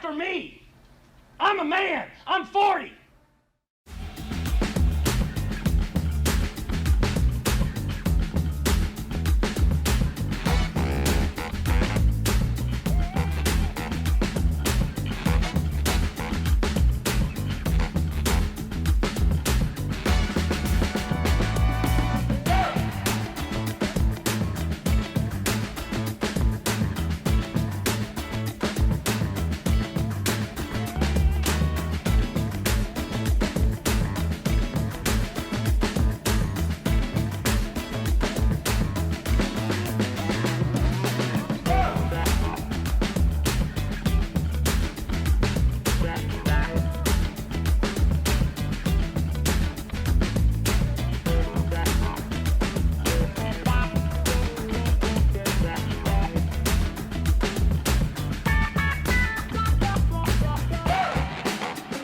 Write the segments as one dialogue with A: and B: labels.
A: after me. I'm a man. I'm 40.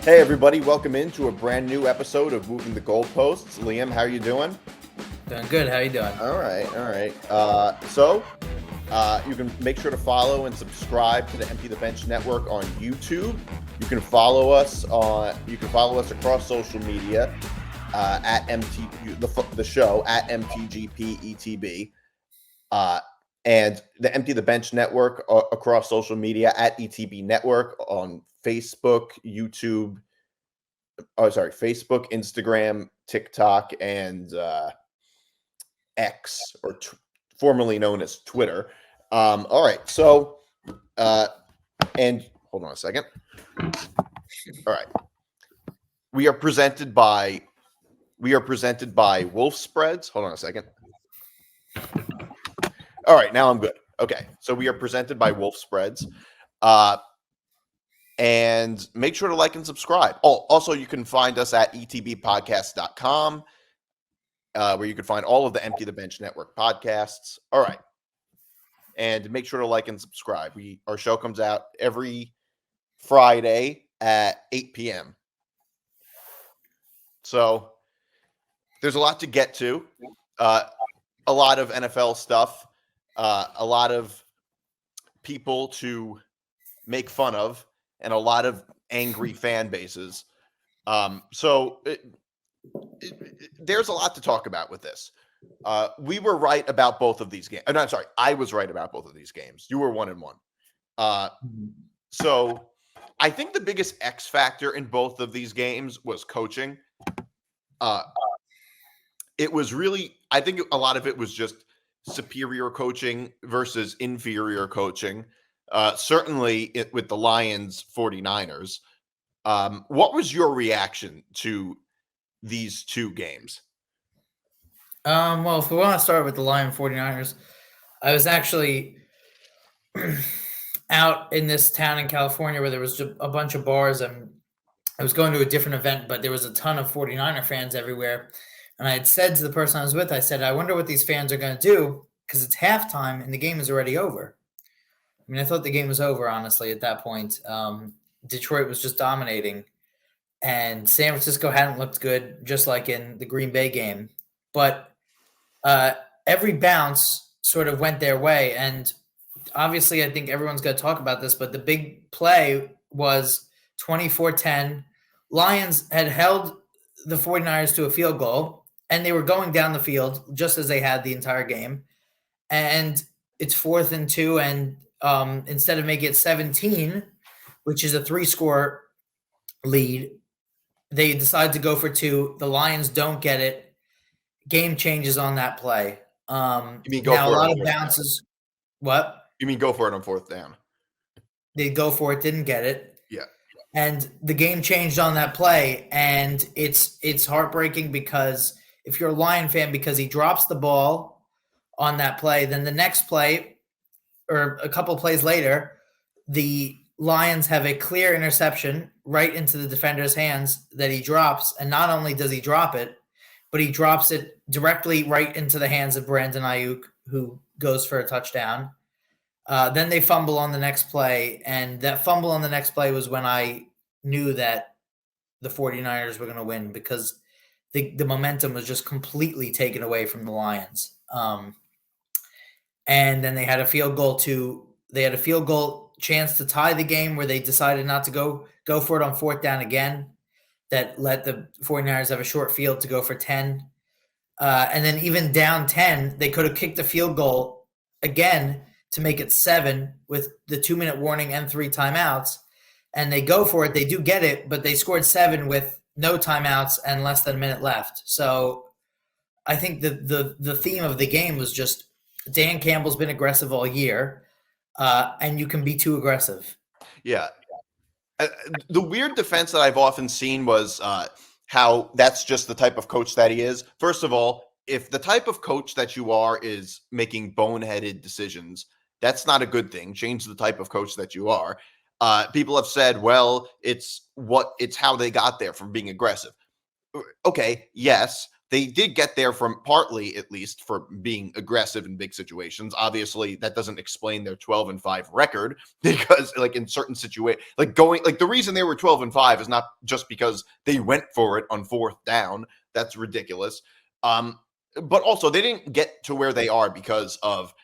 B: Hey everybody, welcome into a brand new episode of Moving the Goalposts. Liam, how are you doing?
C: Doing good. How you doing?
B: All right. So you can make sure to follow and subscribe to the Empty the Bench Network on YouTube. You can follow us across social media at the show at MTGPETB, and the Empty the Bench Network across social media at ETB Network on Facebook, Facebook, Instagram, TikTok, and X, or formerly known as Twitter. All right, so and hold on a second. All right, we are presented by Wolf Spreads. Hold on a second. All right, now I'm good. Okay, so we are presented by Wolf Spreads. And make sure to like and subscribe. Oh, also, you can find us at etbpodcast.com, where you can find all of the Empty the Bench Network podcasts. All right. And make sure to like and subscribe. Our show comes out every Friday at 8 p.m. So there's a lot to get to. A lot of NFL stuff. A lot of people to make fun of. And a lot of angry fan bases. So there's a lot to talk about with this. We were right about both of these games. No, I'm sorry. I was right about both of these games. You were 1-1. So I think the biggest X factor in both of these games was coaching. It was really, I think a lot of it was just superior coaching versus inferior coaching. Certainly with the Lions 49ers. What was your reaction to these two games?
C: Well, if we want to start with the Lion 49ers, I was actually out in this town in California where there was a bunch of bars, and I was going to a different event, but there was a ton of 49er fans everywhere. And I had said to the person I was with, I said, I wonder what these fans are going to do, because it's halftime and the game is already over. I mean, I thought the game was over, honestly, at that point. Detroit was just dominating, and San Francisco hadn't looked good, just like in the Green Bay game. But every bounce sort of went their way, and obviously I think everyone's going to talk about this, but the big play was 24-10. Lions had held the 49ers to a field goal, and they were going down the field just as they had the entire game. And it's 4th and 2, and instead of making it 17, which is a 3-score lead, they decide to go for 2. The Lions don't get it. Game changes on that play.
B: You mean go
C: now
B: for
C: a
B: it
C: lot
B: on
C: of
B: fourth
C: bounces.
B: down.
C: What?
B: You mean go for it on 4th down?
C: They go for it, didn't get it.
B: Yeah.
C: And the game changed on that play, and it's heartbreaking because if you're a Lion fan, because he drops the ball on that play, then the next play, or a couple plays later, the Lions have a clear interception right into the defender's hands that he drops. And not only does he drop it, but he drops it directly right into the hands of Brandon Ayuk, who goes for a touchdown. Then they fumble on the next play, and that fumble on the next play was when I knew that the 49ers were going to win, because the momentum was just completely taken away from the Lions. And then they had a field goal chance to tie the game where they decided not to go for it on fourth down again. That let the 49ers have a short field to go for 10. And then even down 10, they could have kicked the field goal again to make it 7 with the 2-minute warning and 3 timeouts. And they go for it. They do get it, but they scored 7 with no timeouts and less than a minute left. So I think the theme of the game was just Dan Campbell's been aggressive all year, and you can be too aggressive.
B: Yeah. The weird defense that I've often seen was how that's just the type of coach that he is. First of all, if the type of coach that you are is making boneheaded decisions, that's not a good thing. Change the type of coach that you are. People have said, well, it's how they got there from being aggressive. Okay, yes, they did get there from partly, at least, for being aggressive in big situations. Obviously, that doesn't explain their 12-5 record because, like, in certain situations, the reason they were 12-5 is not just because they went for it on fourth down. That's ridiculous. But also, they didn't get to where they are because of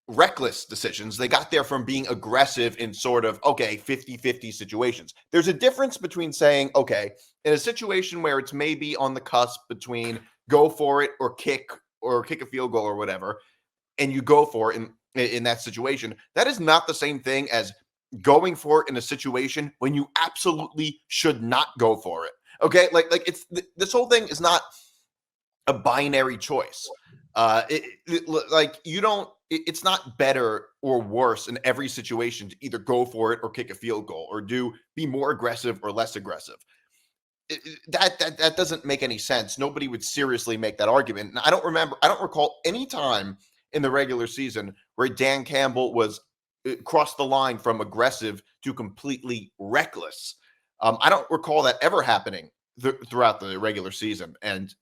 B: reckless decisions. They got there from being aggressive in sort of, 50-50 situations. There's a difference between saying, okay, in a situation where it's maybe on the cusp between go for it or kick a field goal or whatever, and you go for it in that situation, that is not the same thing as going for it in a situation when you absolutely should not go for it. Okay? It's this whole thing is not a binary choice. It's not better or worse in every situation to either go for it or kick a field goal or be more aggressive or less aggressive. That doesn't make any sense. Nobody would seriously make that argument. And I don't recall any time in the regular season where Dan Campbell was crossed the line from aggressive to completely reckless. I don't recall that ever happening throughout the regular season and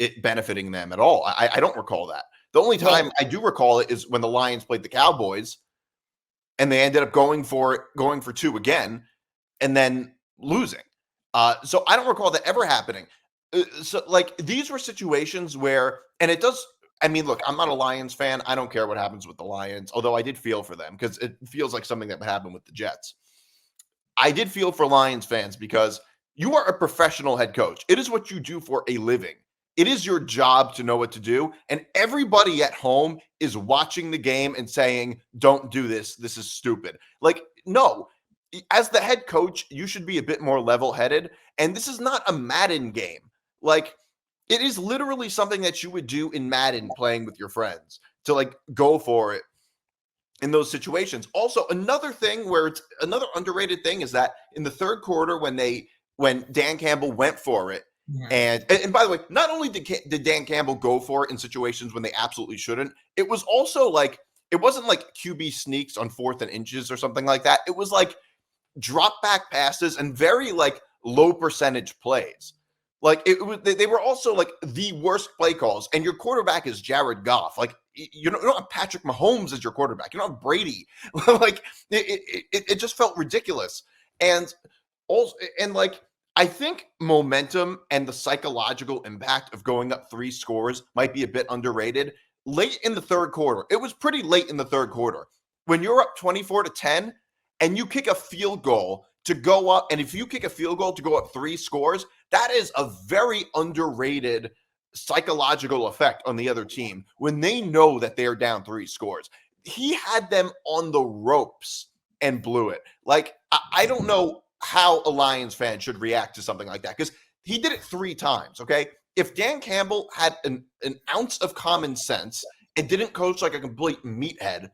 B: it benefiting them at all. I don't recall that. The only time I do recall it is when the Lions played the Cowboys and they ended up going for 2 again and then losing. So I don't recall that ever happening. These were situations where, and it does, look, I'm not a Lions fan. I don't care what happens with the Lions, although I did feel for them because it feels like something that would happen with the Jets. I did feel for Lions fans because you are a professional head coach. It is what you do for a living. It is your job to know what to do. And everybody at home is watching the game and saying, don't do this. This is stupid. No, as the head coach, you should be a bit more level-headed. And this is not a Madden game. It is literally something that you would do in Madden playing with your friends to go for it in those situations. Also, another thing where it's another underrated thing is that in the third quarter when Dan Campbell went for it, and by the way, not only did Dan Campbell go for it in situations when they absolutely shouldn't, it was also it wasn't like QB sneaks on 4th and inches or something like that. It was drop back passes and very low percentage plays. They were also the worst play calls. And your quarterback is Jared Goff. You don't have Patrick Mahomes as your quarterback. You don't have Brady. It just felt ridiculous. And also, I think momentum and the psychological impact of going up 3 scores might be a bit underrated. Late in the third quarter, it was pretty late in the third quarter, when you're up 24-10 and you kick a field goal to go up, and if you kick a field goal to go up 3 scores, that is a very underrated psychological effect on the other team when they know that they're down 3 scores. He had them on the ropes and blew it. I don't know how a Lions fan should react to something like that because he did it 3 times, okay? If Dan Campbell had an ounce of common sense and didn't coach like a complete meathead,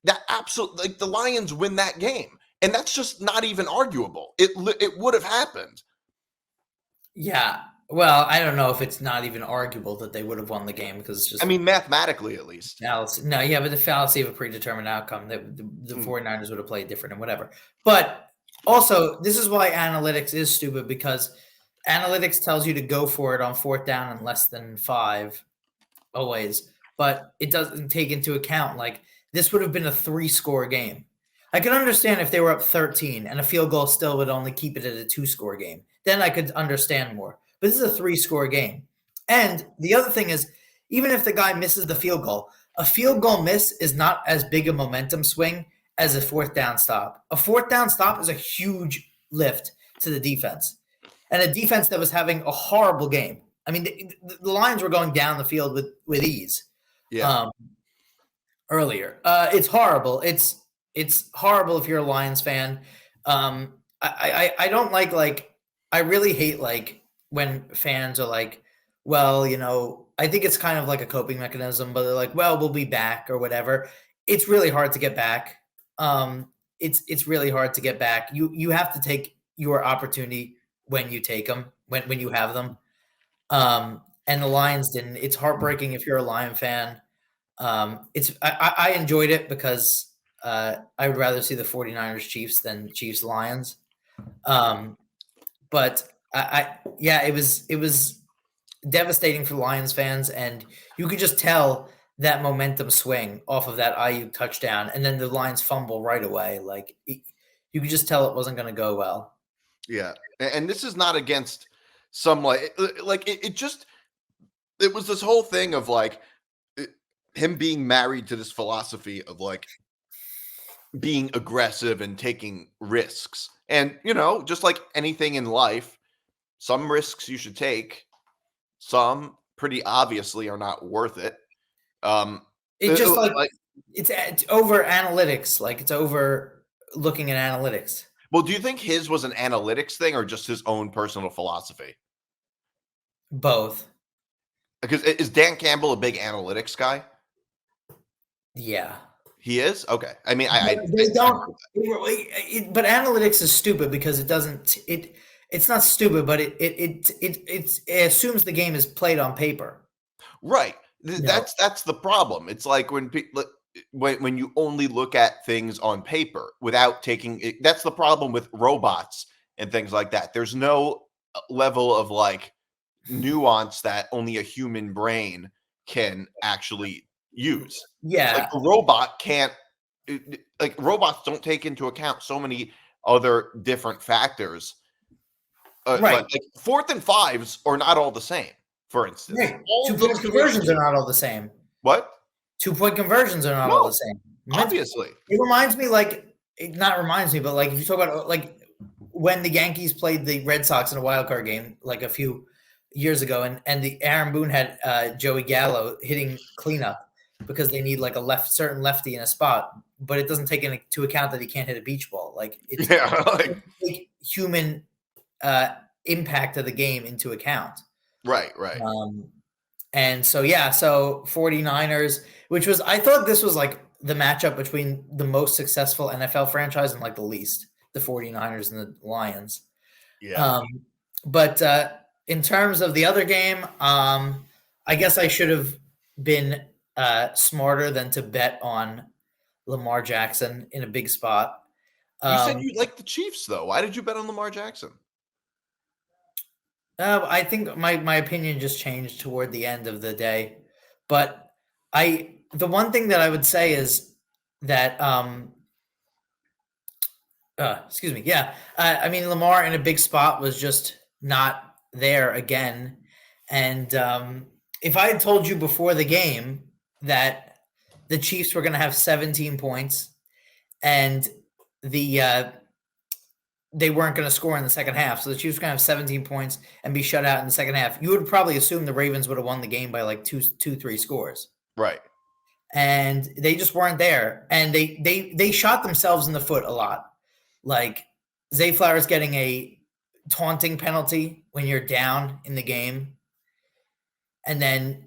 B: that absolutely, the Lions win that game. And that's just not even arguable. It would have happened.
C: Yeah. Well, I don't know if it's not even arguable that they would have won the game because it's just...
B: mathematically at least.
C: Fallacy. No, yeah, but the fallacy of a predetermined outcome, the 49ers would have played different and whatever. But also, this is why analytics is stupid because analytics tells you to go for it on 4th down and less than 5 always, but it doesn't take into account this would have been a 3-score game. I could understand if they were up 13 and a field goal still would only keep it at a 2-score game. Then I could understand more. But this is a 3-score game. And the other thing is, even if the guy misses the field goal, a field goal miss is not as big a momentum swing as a fourth down stop. A fourth down stop is a huge lift to the defense, and a defense that was having a horrible game. I mean, the Lions were going down the field with ease.
B: Yeah.
C: Earlier, it's horrible. It's horrible if you're a Lions fan. I don't like I really hate like when fans are like, well, I think it's kind of like a coping mechanism, but they're like, well, we'll be back or whatever. It's really hard to get back. It's really hard to get back. You have to take your opportunity when you take them, when you have them. And the Lions didn't. It's heartbreaking if you're a Lion fan. I enjoyed it because I would rather see the 49ers Chiefs than Chiefs Lions. But it was devastating for Lions fans, and you could just tell that momentum swing off of that Ayuk touchdown, and then the Lions fumble right away. Like you could just tell it wasn't going to go well.
B: Yeah, and this is not against some it was this whole thing of like him being married to this philosophy of like being aggressive and taking risks. And, just like anything in life, some risks you should take, some pretty obviously are not worth it.
C: It's just it's over analytics. Like it's over looking at analytics.
B: Well, do you think his was an analytics thing or just his own personal philosophy?
C: Both.
B: Because is Dan Campbell a big analytics guy?
C: Yeah.
B: He is? Okay. I mean,
C: they don't. But analytics is stupid because it doesn't. It's not stupid, but it assumes the game is played on paper.
B: Right. That's the problem. It's like when people when you only look at things on paper without taking it. That's the problem with robots and things like that. There's no level of like nuance that only a human brain can actually use.
C: Yeah.
B: Like a robot can't, like robots don't take into account so many other different factors.
C: Right.
B: But like 4th and 5s are not all the same, for instance.
C: Right. 2-point conversions are not all the same.
B: What?
C: 2-point conversions are not all the same.
B: Obviously.
C: It reminds me but like if you talk about like when the Yankees played the Red Sox in a wild card game like a few years ago, and the Aaron Boone had Joey Gallo hitting cleanup because they need like a certain lefty in a spot, but it doesn't take into account that he can't hit a beach ball. Like it's take human impact of the game into account.
B: Right.
C: And so 49ers, I thought this was like the matchup between the most successful NFL franchise and like the least, the 49ers and the Lions.
B: Yeah.
C: But in terms of the other game, I guess I should have been smarter than to bet on Lamar Jackson in a big spot.
B: You said you liked the Chiefs, though. Why did you bet on Lamar Jackson?
C: I think my opinion just changed toward the end of the day. But the one thing that I would say is that excuse me. Yeah. I mean, Lamar in a big spot was just not there again. And if I had told you before the game that the Chiefs were going to have 17 points and they weren't going to score in the second half, so the Chiefs were going to have 17 points and be shut out in the second half, you would probably assume the Ravens would have won the game by like 2-3 scores.
B: Right.
C: And they just weren't there. And they shot themselves in the foot a lot. Like Zay Flowers getting a taunting penalty when you're down in the game. And then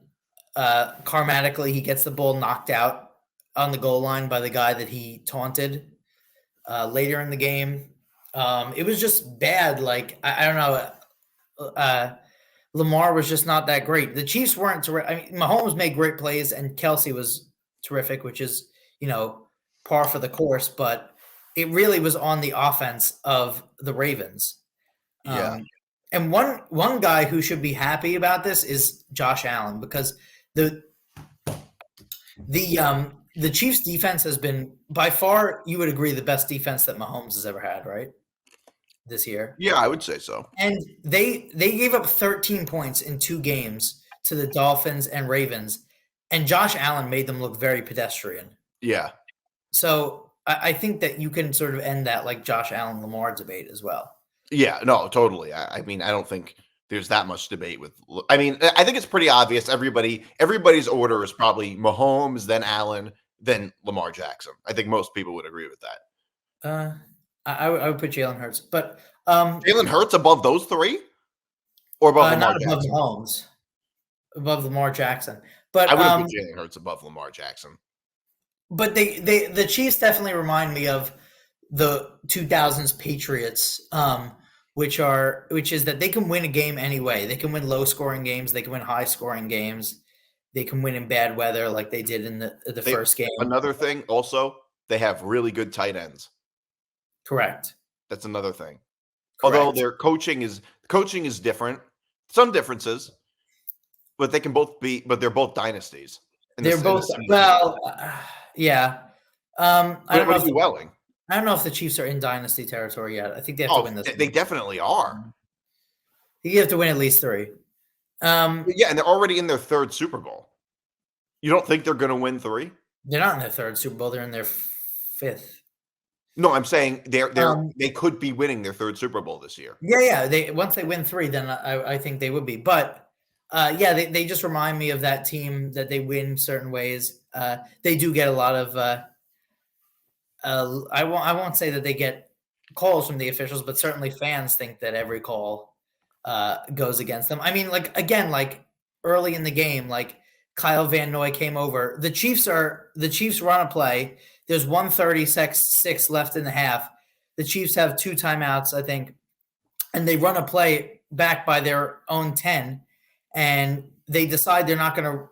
C: karmatically, he gets the ball knocked out on the goal line by the guy that he taunted later in the game. It was just bad. Like, I don't know. Lamar was just not that great. The Chiefs weren't terrific. I mean, Mahomes made great plays and Kelsey was terrific, which is, par for the course. But it really was on the offense of the Ravens.
B: Yeah.
C: And one guy who should be happy about this is Josh Allen, because the Chiefs defense has been by far, you would agree, the best defense that Mahomes has ever had, right? This year.
B: Yeah, I would say so.
C: And they gave up 13 points in 2 games to the Dolphins and Ravens, and Josh Allen made them look very pedestrian.
B: Yeah.
C: So I think that you can sort of end that like Josh Allen Lamar debate as well.
B: Yeah, no, totally. I mean, I don't think there's that much debate with. I mean, I think it's pretty obvious. Everybody's order is probably Mahomes, then Allen, then Lamar Jackson. I think most people would agree with that.
C: I would put Jalen Hurts, but
B: Jalen Hurts above those three, or above Lamar
C: not above
B: Jackson?
C: Mahomes, above Lamar Jackson. But
B: I would have put Jalen Hurts above Lamar Jackson.
C: But the Chiefs definitely remind me of the 2000s Patriots, which is that they can win a game anyway. They can win low scoring games. They can win high scoring games. They can win in bad weather, like they did in the first game.
B: Another thing, also, they have really good tight ends.
C: Correct.
B: That's another thing.
C: Correct.
B: Although their coaching is different, some differences, but they can both be. But they're both dynasties.
C: They're both yeah. I don't know if the Chiefs are in dynasty territory yet. I think they have to win this.
B: They definitely are.
C: You have to win at least 3.
B: Yeah, and they're already in their 3rd Super Bowl. You don't think they're going to win 3?
C: They're not in their 3rd Super Bowl. They're in their 5th.
B: No, I'm saying they could be winning their 3rd Super Bowl this year.
C: Yeah. Once they win 3, then I think they would be. But they just remind me of that team that they win certain ways. They do get a lot of. I won't say that they get calls from the officials, but certainly fans think that every call goes against them. I mean, like early in the game, like Kyle Van Noy came over. The Chiefs run a play. There's 1:36 left in the half. The Chiefs have 2 timeouts, I think, and they run a play back by their own 10, and they decide they're not going to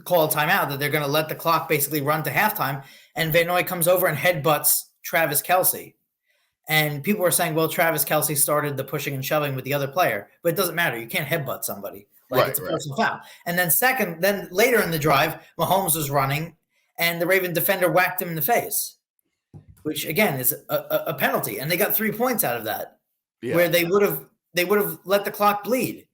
C: call a timeout, that they're going to let the clock basically run to halftime. And Van Noy comes over and headbutts Travis Kelce. And people were saying, well, Travis Kelce started the pushing and shoving with the other player, but it doesn't matter. You can't headbutt somebody. It's a personal foul. And then later in the drive, Mahomes was running and the Raven defender whacked him in the face, which again is a penalty. And they got 3 points out of that, where they would have let the clock bleed.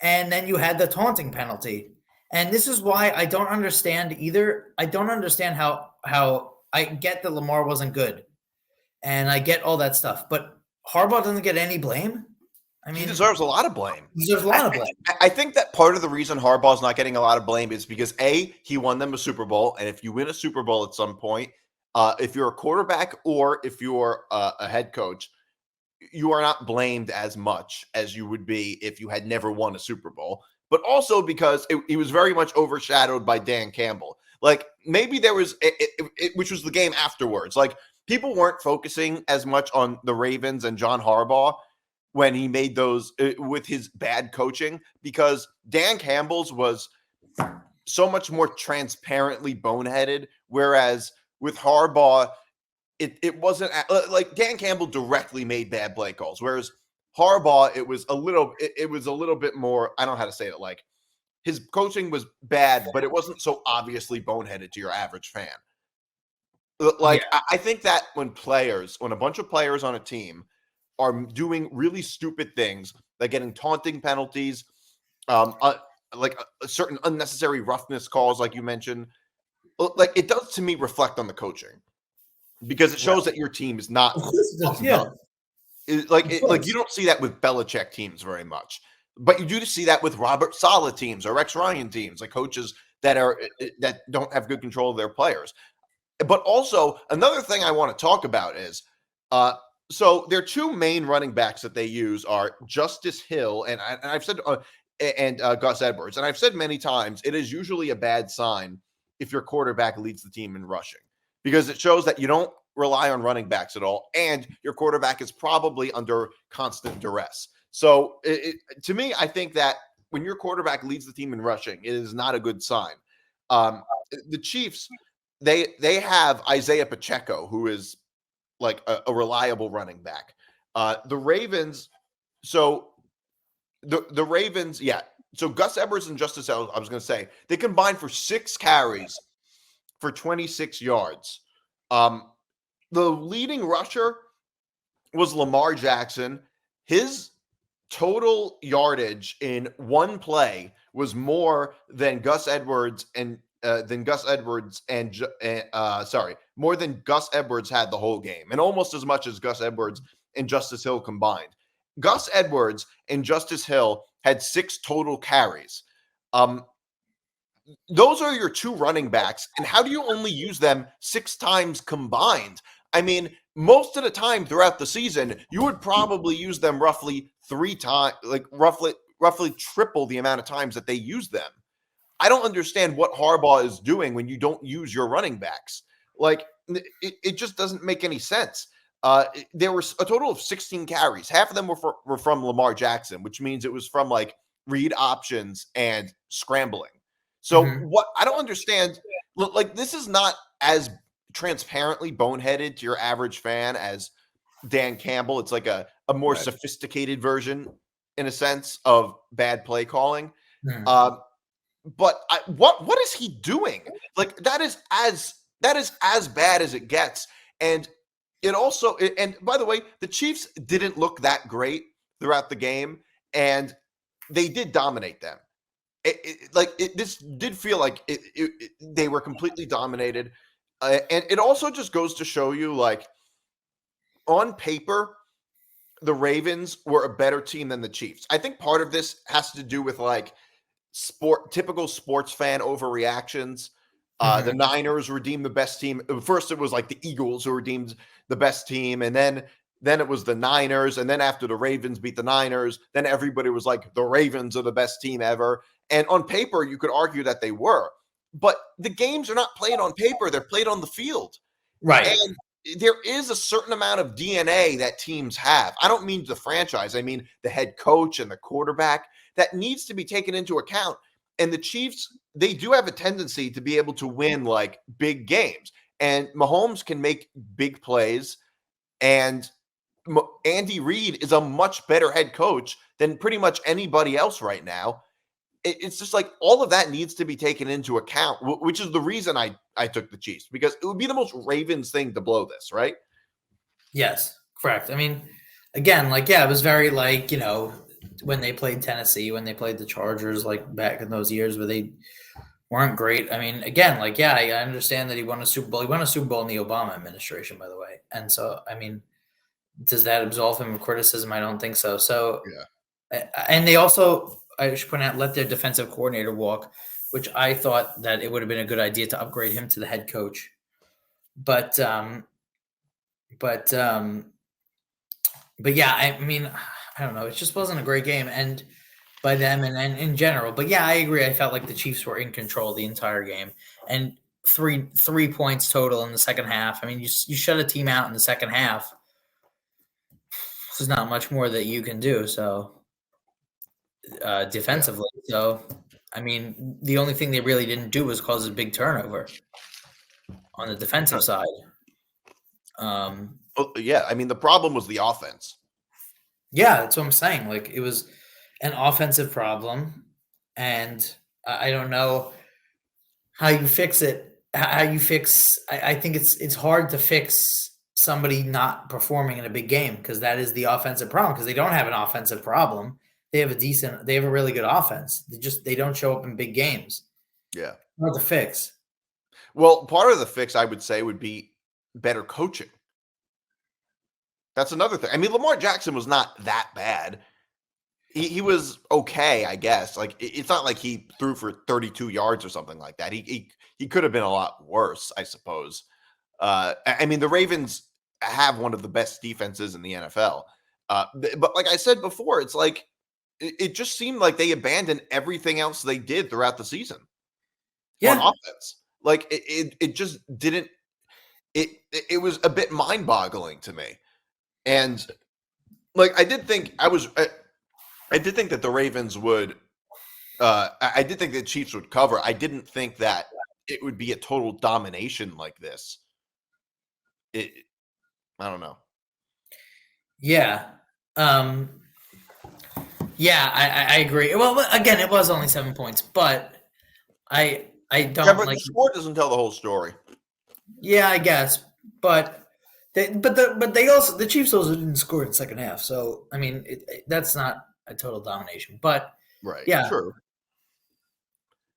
C: And then you had the taunting penalty. And this is why I don't understand either. I don't understand how I get that Lamar wasn't good. And I get all that stuff. But Harbaugh doesn't get any blame. I mean,
B: he deserves a lot of blame.
C: I
B: think that part of the reason Harbaugh's not getting a lot of blame is because he won them a Super Bowl. And if you win a Super Bowl at some point, if you're a quarterback or if you're a head coach, you are not blamed as much as you would be if you had never won a Super Bowl. But also because he was very much overshadowed by Dan Campbell. Like maybe there was, which was the game afterwards. Like people weren't focusing as much on the Ravens and John Harbaugh when he made those with his bad coaching, because Dan Campbell's was so much more transparently boneheaded. Whereas with Harbaugh, it wasn't like Dan Campbell directly made bad play calls. Whereas Harbaugh, it was a little bit more, I don't know how to say it. Like his coaching was bad, but it wasn't so obviously boneheaded to your average fan. I think that when a bunch of players on a team are doing really stupid things, like getting taunting penalties, like a certain unnecessary roughness calls, like you mentioned, like it does to me reflect on the coaching, because it shows that your team is not. Like you don't see that with Belichick teams very much, but you do see that with Robert Saleh teams or Rex Ryan teams, like coaches that don't have good control of their players. But also another thing I want to talk about is, so their 2 main running backs that they use are Justice Hill and I've said and Gus Edwards, and I've said many times it is usually a bad sign if your quarterback leads the team in rushing, because it shows that you don't rely on running backs at all, and your quarterback is probably under constant duress. So to me, I think that when your quarterback leads the team in rushing, it is not a good sign. The Chiefs, they have Isaiah Pacheco, who is like a reliable running back. The Ravens, so the Ravens, yeah. So Gus Edwards and Justice Hill, I was going to say, they combined for 6 carries for 26 yards. The leading rusher was Lamar Jackson. His total yardage in one play was more than Gus Edwards and than Gus Edwards more than Gus Edwards had the whole game, and almost as much as Gus Edwards and Justice Hill combined. Gus Edwards and Justice Hill had 6 total carries. Those are your 2 running backs, and how do you only use them 6 times combined? I mean, most of the time throughout the season, you would probably use them roughly 3 times, like roughly triple the amount of times that they use them. I don't understand what Harbaugh is doing when you don't use your running backs. Like, it just doesn't make any sense. There was a total of 16 carries. Half of them were from Lamar Jackson, which means it was from like read options and scrambling. So what I don't understand, like, this is not as transparently boneheaded to your average fan as Dan Campbell. It's like a more sophisticated version, in a sense, of bad play calling. But what is he doing? Like, that is as bad as it gets. And it also, and by the way, the Chiefs didn't look that great throughout the game, and they did dominate them. This did feel like they were completely dominated. And it also just goes to show you, like, on paper, the Ravens were a better team than the Chiefs. I think part of this has to do with like typical sports fan overreactions. The Niners were deemed the best team. First, it was like the Eagles who were deemed the best team, and then it was the Niners, and then after the Ravens beat the Niners, then everybody was like, the Ravens are the best team ever. And on paper, you could argue that they were, but the games are not played on paper; they're played on the field.
C: Right.
B: And there is a certain amount of DNA that teams have. I don't mean the franchise; I mean the head coach and the quarterback, that needs to be taken into account. And the Chiefs, they do have a tendency to be able to win like big games. And Mahomes can make big plays. And Andy Reid is a much better head coach than pretty much anybody else right now. It's just like all of that needs to be taken into account, which is the reason I took the Chiefs, because it would be the most Ravens thing to blow this, right?
C: Yes, correct. I mean, again, like, yeah, it was very like, you know, when they played Tennessee, when they played the Chargers, like back in those years where they weren't great. I mean, again, like, yeah, I understand that he won a Super Bowl. He won a Super Bowl in the Obama administration, by the way. And so, I mean, does that absolve him of criticism? I don't think so. So, yeah. And they also, I should point out, let their defensive coordinator walk, which I thought that it would have been a good idea to upgrade him to the head coach. But yeah, I mean, I don't know. It just wasn't a great game, and by them and in general. But yeah, I agree. I felt like the Chiefs were in control the entire game, and three points total in the second half. I mean, you shut a team out in the second half. There's not much more that you can do. So defensively, so I mean, the only thing they really didn't do was cause a big turnover on the defensive side.
B: Yeah, I mean, the problem was the offense.
C: Yeah, that's what I'm saying. Like, it was an offensive problem, and I don't know how you fix it. How you fix? I think it's hard to fix somebody not performing in a big game, because that is the offensive problem. Because they don't have an offensive problem. They have a really good offense. They don't show up in big games.
B: Yeah,
C: hard to fix.
B: Well, part of the fix, I would say, would be better coaching. That's another thing. I mean, Lamar Jackson was not that bad. He was okay, I guess. Like, it's not like he threw for 32 yards or something like that. He could have been a lot worse, I suppose. I mean, the Ravens have one of the best defenses in the NFL. But like I said before, it's like it just seemed like they abandoned everything else they did throughout the season on offense. Like, it just didn't. It was a bit mind-boggling to me. And like, I did think that the Ravens would, I did think the Chiefs would cover. I didn't think that it would be a total domination like this. I don't know.
C: Yeah. Yeah, I agree. Well, again, it was only 7 points, but I don't
B: but
C: like.
B: The score doesn't tell the whole story.
C: Yeah, I guess, but the Chiefs also didn't score in the second half. So I mean, that's not a total domination, but
B: right.
C: Yeah,
B: True.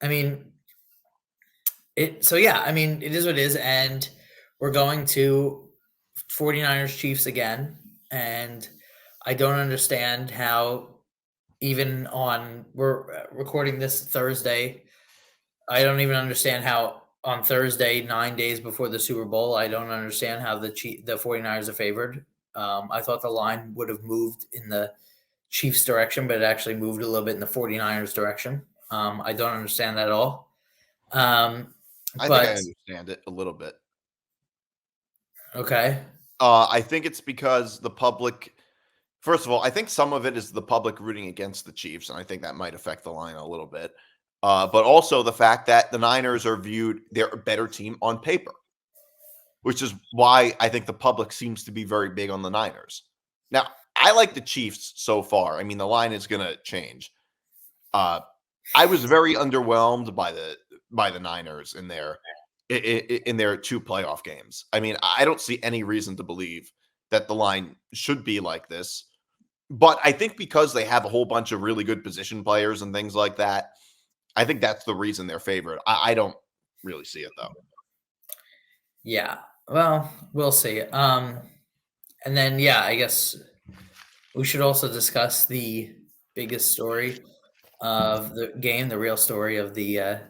C: I mean, So yeah, I mean, it is what it is, and we're going to 49ers Chiefs again, and I don't understand how even we're recording this Thursday. I don't even understand how on Thursday, 9 days before the Super Bowl, I don't understand how the 49ers are favored. I thought the line would have moved in the Chiefs direction, but it actually moved a little bit in the 49ers direction. I don't understand that at all.
B: I think I
C: But
B: understand it a little bit.
C: okay.
B: I think it's because the public. First of all, I think some of it is the public rooting against the Chiefs, and I think that might affect the line a little bit. But also the fact that the Niners are viewed, they're a better team on paper, which is why I think the public seems to be very big on the Niners. Now, I like the Chiefs so far. I mean, the line is going to change. I was very underwhelmed by the Niners in their 2 playoff games. I mean, I don't see any reason to believe that the line should be like this. But I think because they have a whole bunch of really good position players and things like that, I think that's the reason they're favored. I don't really see it though.
C: Yeah. Well, we'll see. And then yeah, I guess we should also discuss the biggest story of the game, the real story of the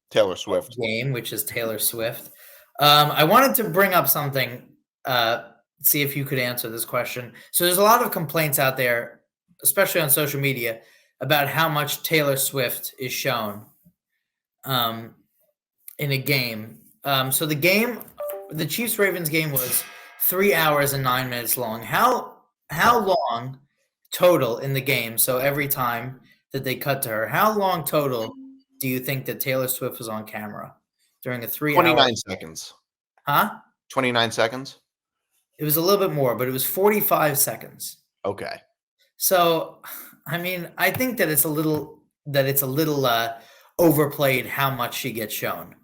B: Taylor Swift.
C: game, which is Taylor Swift. I wanted to bring up something, see if you could answer this question. So there's a lot of complaints out there, especially on social media, about how much Taylor Swift is shown in a game. So the Chiefs-Ravens game was 3 hours and 9 minutes long. How long total in the game? So every time that they cut to her, how long total do you think that Taylor Swift was on camera during a 3 hour?
B: 29 seconds.
C: Huh?
B: 29 seconds?
C: It was a little bit more, but it was 45 seconds.
B: Okay.
C: So, I mean, I think that it's a little overplayed how much she gets shown.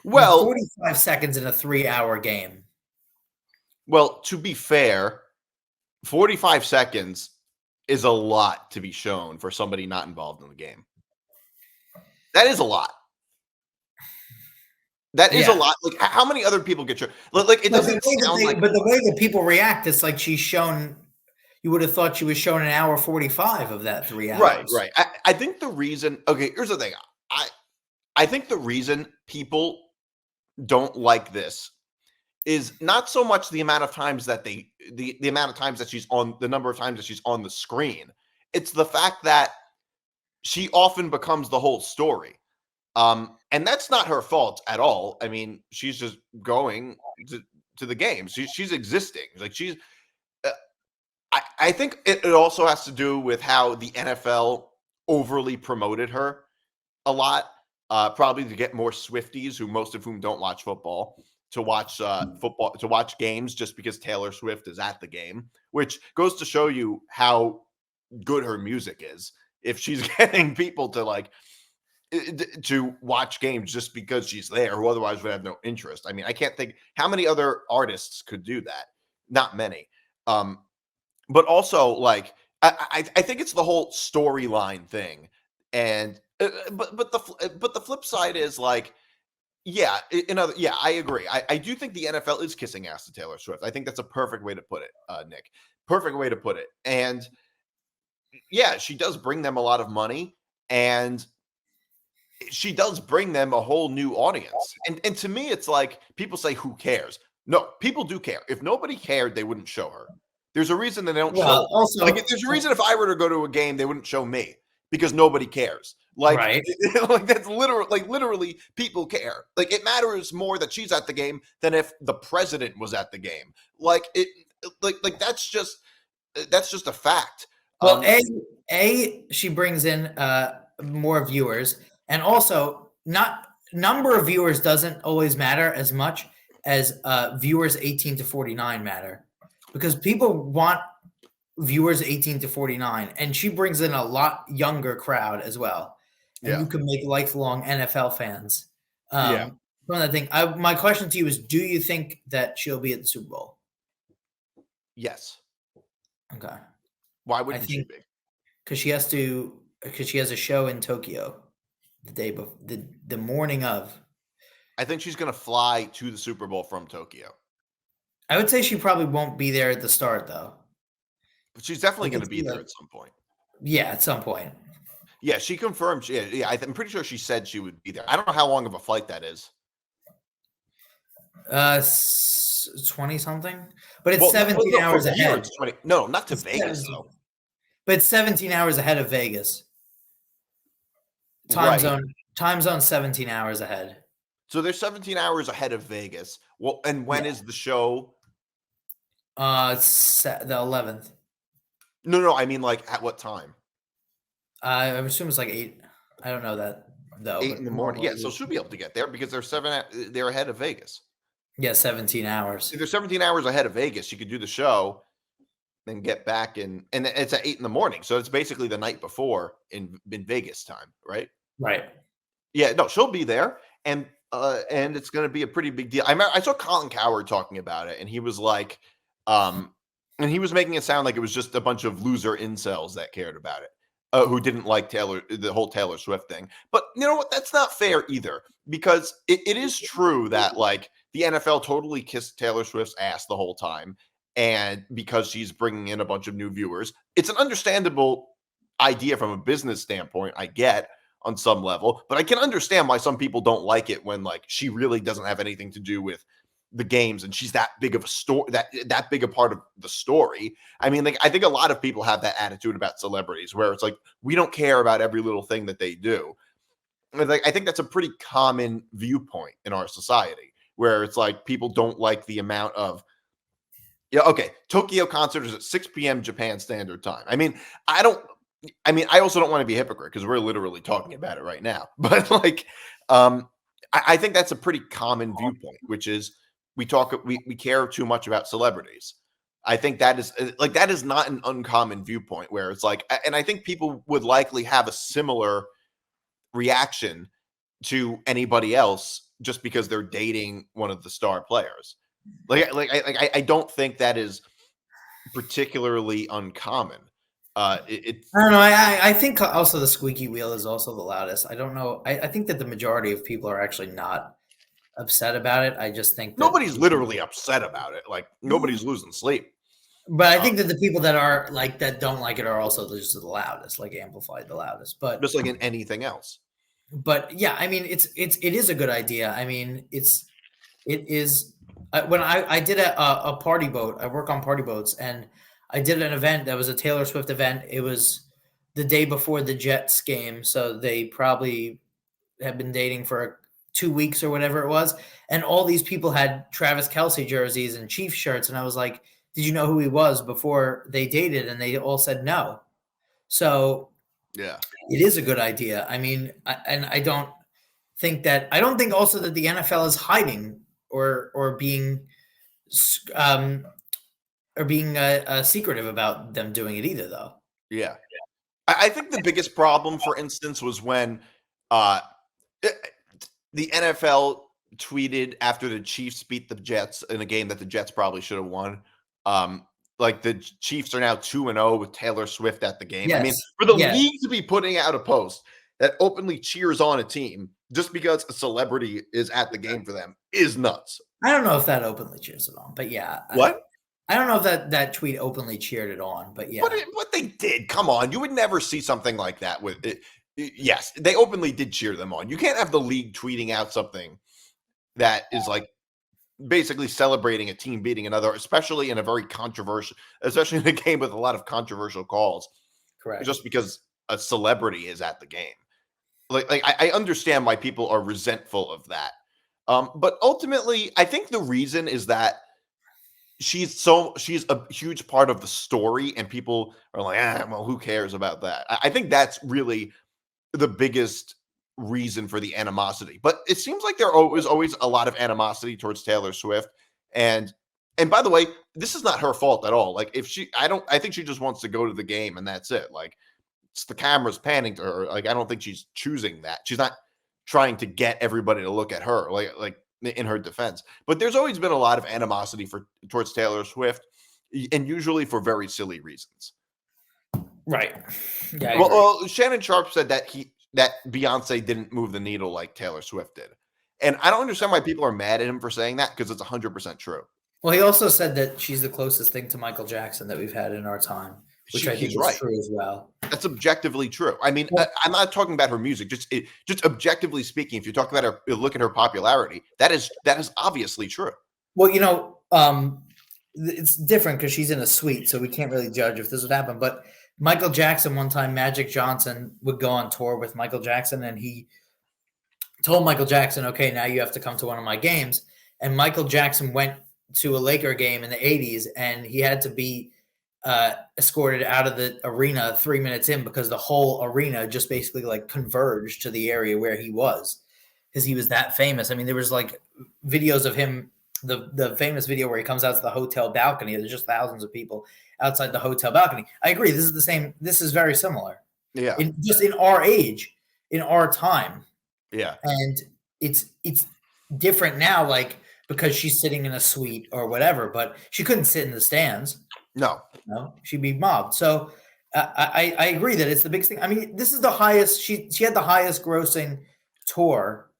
B: Well,
C: 45 seconds in a 3 hour game.
B: Well, to be fair, 45 seconds is a lot to be shown for somebody not involved in the game. That is a lot. That is a lot. Like, how many other people get shown? Like, it doesn't sound like.
C: But the way that people react, it's like she's shown. You would have thought she was shown an hour 45 of that 3 hours.
B: Right. I think the reason. Okay, here's the thing. I think the reason people don't like this is not so much the amount of times that the amount of times that she's on, the number of times that she's on the screen. It's the fact that she often becomes the whole story. And that's not her fault at all. I mean, she's just going to the game. She's existing. Like she's. I think it also has to do with how the NFL overly promoted her a lot, probably to get more Swifties, who most of whom don't watch football, to watch football, to watch games just because Taylor Swift is at the game, which goes to show you how good her music is. If she's getting people to watch games just because she's there, who otherwise would have no interest. I mean, I can't think how many other artists could do that. Not many. But also, like, I think it's the whole storyline thing, and but the flip side is like, yeah, I agree. I do think the NFL is kissing ass to Taylor Swift. I think that's a perfect way to put it, Nick. Perfect way to put it. And yeah, she does bring them a lot of money, and she does bring them a whole new audience. And to me, it's like people say, "Who cares?" No, people do care. If nobody cared, they wouldn't show her. There's a reason that they don't show.
C: Also,
B: like, there's a reason if I were to go to a game, they wouldn't show me because nobody cares. Like,
C: right.
B: Like that's literally people care. Like it matters more that she's at the game than if the president was at the game. Like it, like that's just a fact.
C: Well, she brings in more viewers, and also not number of viewers doesn't always matter as much as viewers 18 to 49 matter. Because people want viewers 18 to 49, and she brings in a lot younger crowd as well. And you can make lifelong NFL fans. From that thing. My question to you is, do you think that she'll be at the Super Bowl?
B: Yes.
C: Okay.
B: Why wouldn't she be?
C: Because she has a show in Tokyo the day before, the morning of.
B: I think she's going to fly to the Super Bowl from Tokyo.
C: I would say she probably won't be there at the start, though.
B: But she's definitely going to be there at some point.
C: Yeah, at some point.
B: Yeah, she confirmed. Yeah, I'm pretty sure she said she would be there. I don't know how long of a flight that is.
C: 20 something, but it's 17 hours ahead.
B: It's 20, no, not to Vegas though.
C: But it's 17 hours ahead of Vegas. Time zone 17 hours ahead.
B: So they're 17 hours ahead of Vegas. Well, and when is the show?
C: It's the 11th.
B: No, I mean like at what time?
C: I assume it's like 8. I don't know that though.
B: 8 in the morning. Yeah, so she'll be able to get there because they're ahead of Vegas.
C: Yeah, 17 hours.
B: If they're 17 hours ahead of Vegas, she could do the show and get back and it's at 8 in the morning. So it's basically the night before in Vegas time, right?
C: Right.
B: Yeah, no, she'll be there. And it's going to be a pretty big deal. I saw Colin Cowherd talking about it, and he was like, and he was making it sound like it was just a bunch of loser incels that cared about it, who didn't like the whole Taylor Swift thing. But you know what? That's not fair either, because it is true that like the NFL totally kissed Taylor Swift's ass the whole time, and because she's bringing in a bunch of new viewers, it's an understandable idea from a business standpoint. I get. On some level, but I can understand why some people don't like it when like she really doesn't have anything to do with the games and she's that big of a story, that big a part of the story. I mean, like I think a lot of people have that attitude about celebrities where it's like we don't care about every little thing that they do. And like I think that's a pretty common viewpoint in our society where it's like people don't like the amount of Tokyo concert is at 6 p.m. Japan Standard Time. I also don't want to be a hypocrite because we're literally talking about it right now. But like, I think that's a pretty common viewpoint, which is we care too much about celebrities. I think that is not an uncommon viewpoint where it's like, and I think people would likely have a similar reaction to anybody else just because they're dating one of the star players. I don't think that is particularly uncommon. I
C: don't know. I think also the squeaky wheel is also the loudest. I don't know. I think that the majority of people are actually not upset about it. I just think
B: nobody's literally upset about it. Like nobody's losing sleep.
C: But I think that the people that are like that don't like it are also just the loudest, like amplified the loudest. But
B: just like in anything else.
C: But yeah, I mean, it is a good idea. I mean, it is. When I did a party boat, I work on party boats, and I did an event that was a Taylor Swift event. It was the day before the Jets game, so they probably had been dating for 2 weeks or whatever it was. And all these people had Travis Kelce jerseys and Chiefs shirts, and I was like, "Did you know who he was before they dated?" And they all said no. So
B: yeah,
C: it is a good idea. I mean, I don't think also that the NFL is hiding or being secretive about them doing it either, though.
B: Yeah. I think the biggest problem, for instance, was when the NFL tweeted after the Chiefs beat the Jets in a game that the Jets probably should have won. Like the Chiefs are now 2-0 with Taylor Swift at the game. Yes. I mean, for the league to be putting out a post that openly cheers on a team just because a celebrity is at the game for them is nuts.
C: I don't know if that openly cheers it on, but yeah.
B: What?
C: I don't know if that tweet openly cheered it on, but yeah.
B: But they did. Come on. You would never see something like that with it. Yes, they openly did cheer them on. You can't have the league tweeting out something that is like basically celebrating a team beating another, especially in a game with a lot of controversial calls.
C: Correct.
B: Just because a celebrity is at the game. I understand why people are resentful of that. But ultimately, I think the reason is that she's a huge part of the story, and people are like, well, who cares about that? I think that's really the biggest reason for the animosity. But it seems like there was always a lot of animosity towards Taylor Swift. And by the way, this is not her fault at all. Like I think she just wants to go to the game and that's it. Like it's the camera's panning to her. Like I don't think she's choosing that. She's not trying to get everybody to look at her. Like in her defense, but there's always been a lot of animosity towards Taylor Swift, and usually for very silly reasons.
C: Right. Yeah.
B: Well, Shannon Sharpe said that Beyonce didn't move the needle like Taylor Swift did, And I don't understand why people are mad at him for saying that because it's 100% true.
C: Well, he also said that she's the closest thing to Michael Jackson that we've had in our time, which I think
B: He's
C: is
B: right.
C: true as well.
B: That's objectively true. I mean, I'm not talking about her music. Just objectively speaking, if you talk about her, look at her popularity. That is obviously true.
C: Well, it's different because she's in a suite, so we can't really judge if this would happen. But Michael Jackson, one time, Magic Johnson would go on tour with Michael Jackson, and he told Michael Jackson, okay, now you have to come to one of my games. And Michael Jackson went to a Laker game in the 80s, and he had to be escorted out of the arena 3 minutes in because the whole arena just basically like converged to the area where he was because he was that famous. I mean, there was like videos of him, the famous video where he comes out to the hotel balcony. There's just thousands of people outside the hotel balcony. I agree. This is the same. This is very similar.
B: Yeah.
C: Just in our age, in our time.
B: Yeah.
C: And it's different now, like because she's sitting in a suite or whatever, but she couldn't sit in the stands.
B: No,
C: she'd be mobbed. So I agree that it's the biggest thing. I mean, this is the highest. She had the highest grossing tour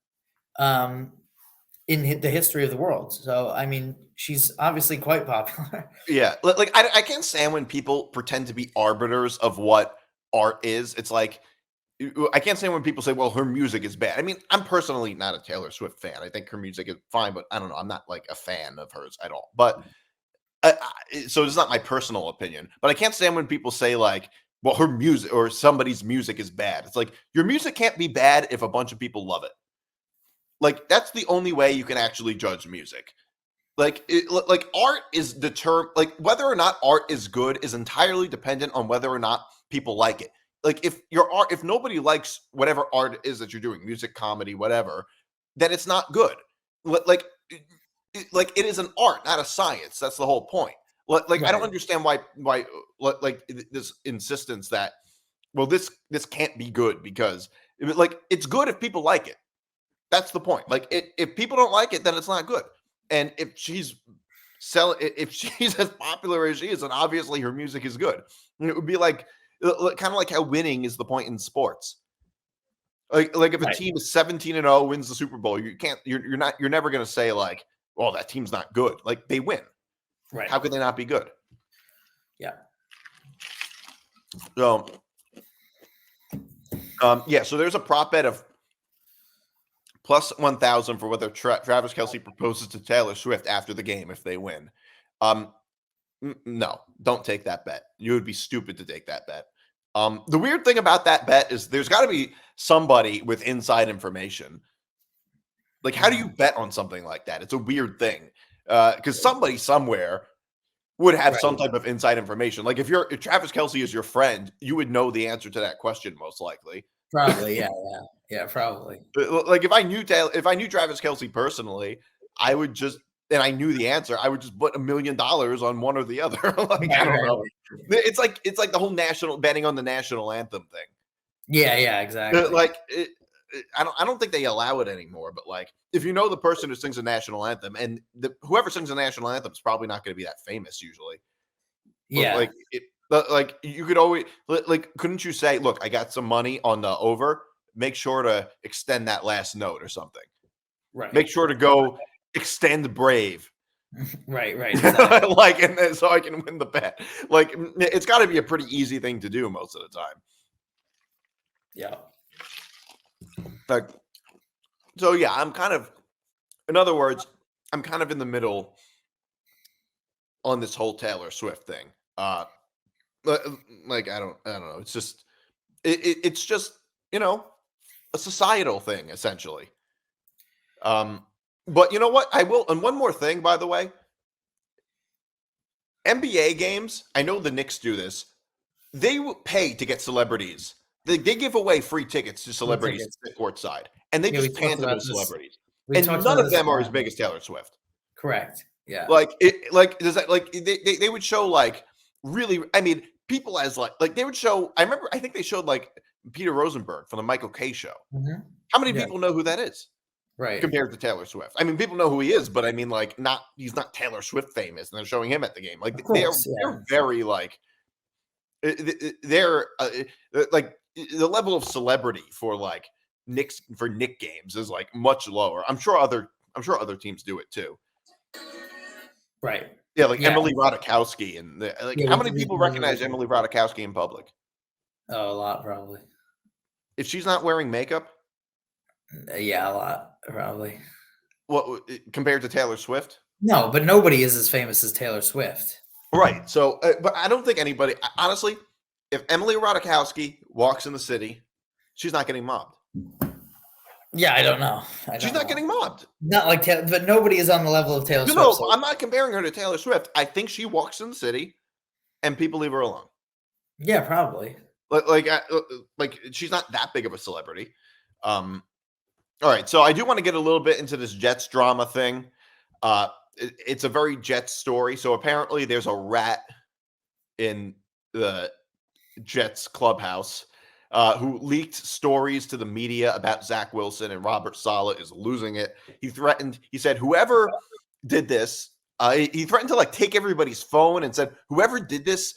C: in the history of the world. So I mean, she's obviously quite popular.
B: Yeah, like I can't stand when people pretend to be arbiters of what art is. It's like I can't stand when people say, "Well, her music is bad." I mean, I'm personally not a Taylor Swift fan. I think her music is fine, but I don't know. I'm not like a fan of hers at all. But so it's not my personal opinion. But I can't stand when people say like, "Well, her music or somebody's music is bad." It's like your music can't be bad if a bunch of people love it. Like that's the only way you can actually judge music. Like art is like whether or not art is good is entirely dependent on whether or not people like it. Like if nobody likes whatever art it is that you're doing, music, comedy, whatever, then it's not good. Like it is an art, not a science. That's the whole point. Like right. I don't understand why like this insistence that this can't be good because like it's good if people like it. That's the point. Like if people don't like it, then it's not good. And if she's as popular as she is, then obviously her music is good. And it would be like kind of like how winning is the point in sports. Like if a team is 17-0 wins the Super Bowl, you're never going to say like, "Well, that team's not good." Like they win.
C: Right.
B: How could they not be good?
C: Yeah.
B: So so there's a prop bet of plus 1,000 for whether Travis Kelce proposes to Taylor Swift after the game if they win. No, don't take that bet. You would be stupid to take that bet. The weird thing about that bet is there's got to be somebody with inside information. Like, how do you bet on something like that? It's a weird thing because somebody somewhere would have some type of inside information. Like if Travis Kelce is your friend, you would know the answer to that question most likely.
C: Probably, yeah, probably.
B: Like if I knew Travis Kelce personally, I would just, and I knew the answer, I would just put $1 million on one or the other. Like I don't know. It's like the whole national betting on the national anthem thing.
C: Yeah, exactly.
B: Like I don't think they allow it anymore. But like if you know the person who sings the national anthem, and whoever sings the national anthem is probably not going to be that famous usually.
C: Yeah,
B: but like you could always like couldn't you say, "Look, I got some money on the over. Make sure to extend that last note or something.
C: Right.
B: Make sure to go extend brave."
C: Right. Exactly.
B: Like, and then so I can win the bet. Like, it's got to be a pretty easy thing to do most of the time.
C: Yeah.
B: Like, so yeah, in other words, I'm kind of in the middle on this whole Taylor Swift thing. Like I don't know. It's just, it's just, a societal thing essentially. But you know what? I will, and one more thing, by the way, NBA games, I know the Knicks do this. They pay to get celebrities. They give away free tickets to celebrities to sit courtside, and they just pander to celebrities. And none of them are as big as Taylor Swift.
C: Correct. Yeah.
B: Does that they would show like really? I mean, people as like they would show. I think they showed like Peter Rosenberg from the Michael Kay show.
C: Mm-hmm.
B: How many people know who that is?
C: Right.
B: Compared to Taylor Swift. I mean, people know who he is, but I mean, like, he's not Taylor Swift famous, and they're showing him at the game. Like, they're very like, they're like the level of celebrity for like Nick games is like much lower. I'm sure other teams do it too.
C: Right.
B: Yeah, like Emily Ratajkowski and how many people recognize
C: Emily
B: Emily Ratajkowski in public?
C: Oh, a lot probably.
B: If she's not wearing makeup?
C: Yeah, a lot probably.
B: What compared to Taylor Swift?
C: No, but nobody is as famous as Taylor Swift.
B: Right. So, but I don't think anybody, honestly, if Emily Ratajkowski walks in the city, she's not getting mobbed.
C: Yeah, I don't know.
B: She's not getting mobbed.
C: Not like Taylor, but nobody is on the level of Taylor Swift.
B: No,
C: So.
B: I'm not comparing her to Taylor Swift. I think she walks in the city and people leave her alone.
C: Yeah, probably.
B: Like she's not that big of a celebrity. All right. So I do want to get a little bit into this Jets drama thing. It's a very Jets story. So apparently there's a rat in the Jets clubhouse who leaked stories to the media about Zach Wilson, and Robert Saleh is losing it. He said, whoever did this, he threatened to like take everybody's phone and said, whoever did this,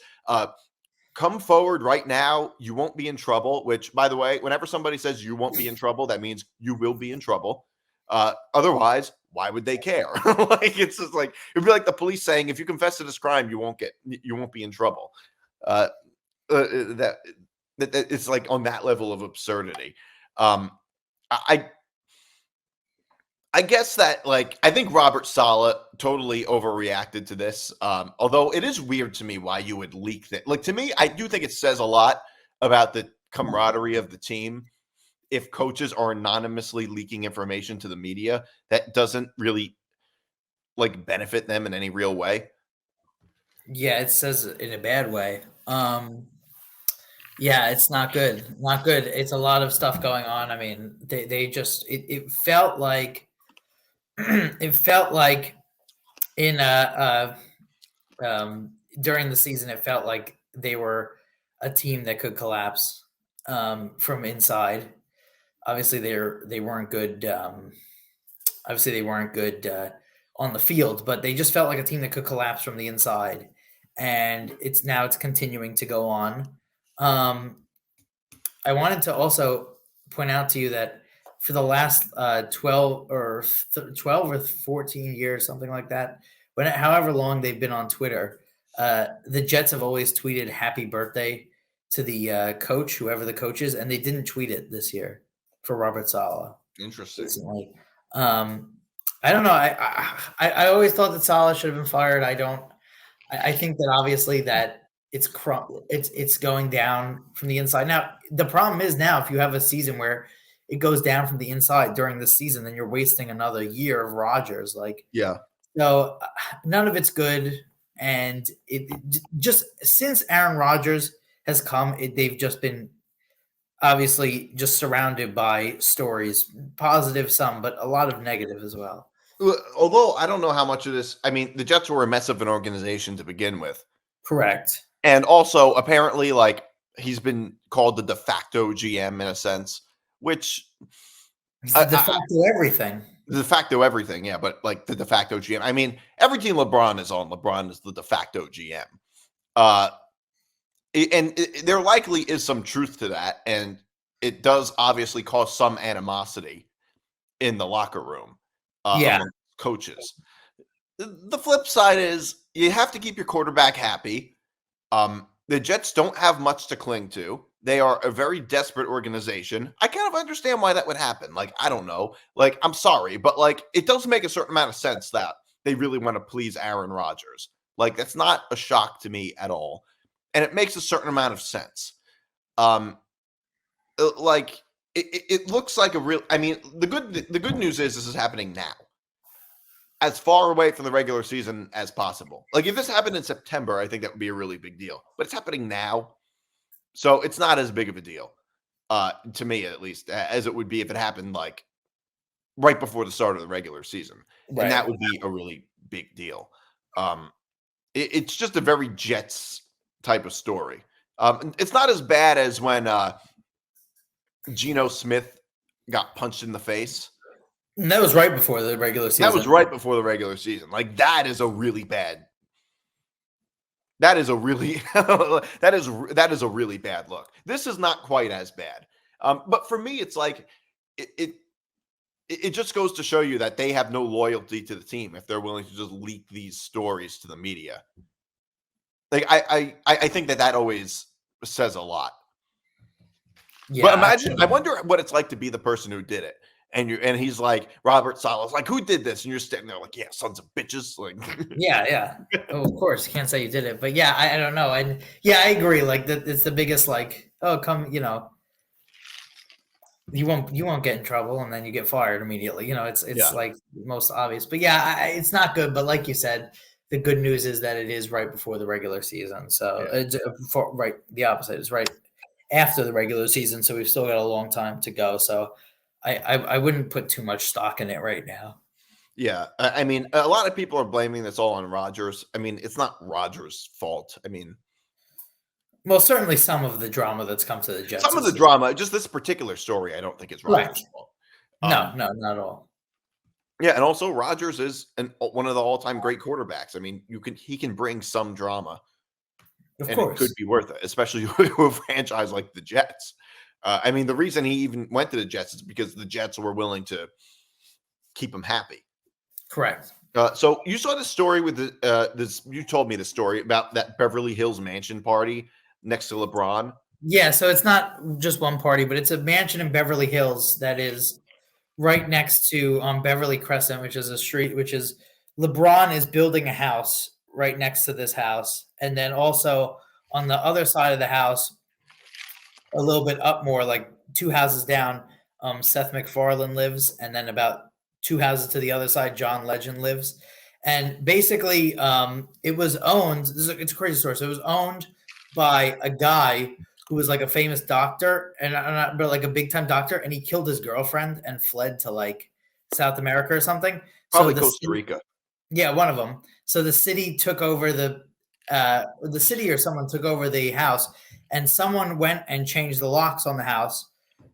B: come forward right now. You won't be in trouble, which, by the way, whenever somebody says you won't be in trouble, that means you will be in trouble. Otherwise, why would they care? Like, it's just like, it'd be like the police saying, if you confess to this crime, you won't be in trouble. That it's like on that level of absurdity. I guess that, like, I think Robert Saleh totally overreacted to this. Although it is weird to me why you would leak that. Like, to me, I do think it says a lot about the camaraderie of the team if coaches are anonymously leaking information to the media that doesn't really like benefit them in any real way. Yeah,
C: it says it in a bad way. Yeah, it's not good. Not good. It's a lot of stuff going on. I mean, they just it felt like it felt like in during the season, it felt like they were a team that could collapse from inside. Obviously, they weren't good. Obviously, they weren't good on the field, but they just felt like a team that could collapse from the inside. And it's continuing to go on. I wanted to also point out to you that for the last 12 or 14 years, something like that, however long they've been on Twitter, the Jets have always tweeted happy birthday to the coach, whoever the coach is, and they didn't tweet it this year for Robert Saleh.
B: Interesting.
C: Recently. I don't know. I always thought that Saleh should have been fired. I think that obviously that it's going down from the inside. Now, the problem is now if you have a season where it goes down from the inside during the season, then you're wasting another year of Rodgers. Like,
B: yeah.
C: So none of it's good. And it just since Aaron Rodgers has come, they've just been obviously just surrounded by stories, positive some, but a lot of negative as well.
B: Although I don't know how much of this, I mean, the Jets were a mess of an organization to begin with.
C: Correct.
B: And also, apparently, like, he's been called the de facto GM in a sense, which
C: de facto everything.
B: De facto everything, yeah, but like the de facto GM. I mean, every team LeBron is on, LeBron is the de facto GM. And there likely is some truth to that, and it does obviously cause some animosity in the locker room. Among coaches. The flip side is you have to keep your quarterback happy. The Jets don't have much to cling to. They are a very desperate organization. I kind of understand why that would happen. Like, I don't know. Like, I'm sorry, but like, it does make a certain amount of sense that they really want to please Aaron Rodgers. Like, that's not a shock to me at all. And it makes a certain amount of sense. Like, it looks like a real, I mean, the good news is this is happening now. As far away from the regular season as possible. Like, if this happened in September, I think that would be a really big deal. But it's happening now. So it's not as big of a deal, to me at least, as it would be if it happened like right before the start of the regular season. Right. And that would be a really big deal. It's just a very Jets type of story. It's not as bad as when Geno Smith got punched in the face.
C: And that was right before the regular season.
B: That was right before the regular season. Like, that is a really bad. That is a really that is a really bad look. This is not quite as bad. But for me, it's like it just goes to show you that they have no loyalty to the team if they're willing to just leak these stories to the media. Like I think that always says a lot.
C: Yeah,
B: But imagine, I wonder what it's like to be the person who did it. And he's like, Robert Sala's like, who did this? And you're standing there like, yeah, sons of bitches. Like,
C: yeah. Oh, of course, you can't say you did it, but yeah, I don't know. And yeah, I agree. Like it's the biggest. Like, oh, come, you won't get in trouble, and then you get fired immediately. It's like most obvious. But yeah, it's not good. But like you said, the good news is that it is right before the regular season. So it's right, the opposite is right after the regular season. So we've still got a long time to go. So I wouldn't put too much stock in it right now.
B: Yeah. I mean, a lot of people are blaming this all on Rodgers. I mean, it's not Rodgers' fault. I mean,
C: well, certainly some of the drama that's come to the Jets.
B: Some of the drama, just this particular story, I don't think it's Rodgers' fault.
C: No, not at all.
B: Yeah, and also Rodgers is one of the all-time great quarterbacks. I mean, he can bring some drama.
C: Of course.
B: It could be worth it, especially with a franchise like the Jets. I mean, the reason he even went to the Jets is because the Jets were willing to keep him happy.
C: Correct.
B: So you saw this story with you told me the story about that Beverly Hills mansion party next to LeBron.
C: Yeah, so it's not just one party, but it's a mansion in Beverly Hills that is right next to Beverly Crescent, which is a street, which is LeBron is building a house right next to this house. And then also on the other side of the house, a little bit up more, like 2 houses down, Seth MacFarlane lives. And then about 2 houses to the other side, John Legend lives. And basically it was owned. It's a crazy story. So it was owned by a guy who was like a famous doctor but like a big time doctor. And he killed his girlfriend and fled to like South America or something.
B: Probably Costa Rica.
C: Yeah, one of them. So the city took over the city or someone took over the house, and someone went and changed the locks on the house,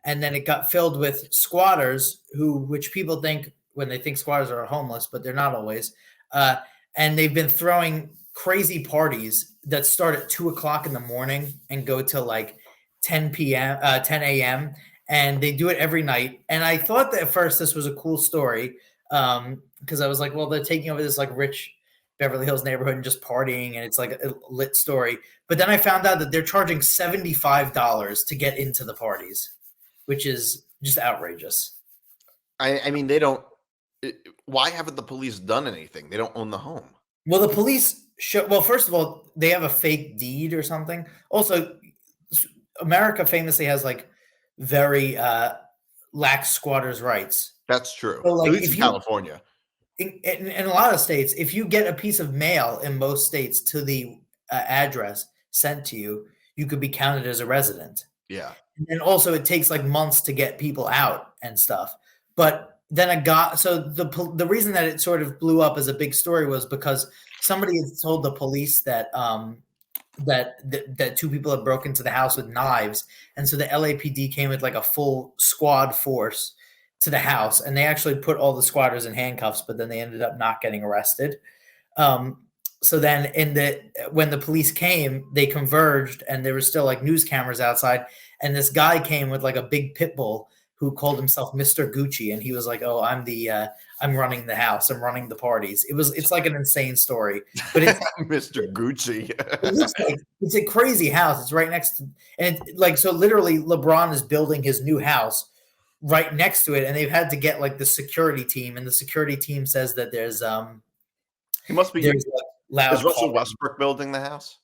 C: and then it got filled with squatters which people think when they think squatters are homeless, but they're not always. And they've been throwing crazy parties that start at 2:00 in the morning and go till like 10 a.m. And they do it every night. And I thought that at first this was a cool story because I was like, well, they're taking over this like rich Beverly Hills neighborhood and just partying, and it's like a lit story. But then I found out that they're charging $75 to get into the parties, which is just outrageous.
B: I mean, they don't. Why haven't the police done anything? They don't own the home.
C: Well, the police well, first of all, they have a fake deed or something. Also, America famously has like very lax squatters' rights.
B: That's true.
C: So, like,
B: at least in California.
C: In a lot of states, if you get a piece of mail in most states to the address sent to you, you could be counted as a resident.
B: Yeah.
C: And also it takes like months to get people out and stuff. But then the reason that it sort of blew up as a big story was because somebody had told the police that that 2 people had broken into the house with knives. And so the LAPD came with like a full squad force to the house, and they actually put all the squatters in handcuffs, but then they ended up not getting arrested. So then when the police came, they converged, and there were still like news cameras outside, and this guy came with like a big pit bull who called himself Mr. Gucci, and he was like, "Oh, I'm running the house, I'm running the parties." It's like an insane story, but it's
B: Mr. Gucci.
C: It looks like it's a crazy house. It's right next to, and so literally LeBron is building his new house right next to it, and they've had to get like the security team, and the security team says that there's
B: he must be
C: there's loud.
B: Is Russell Westbrook building the house?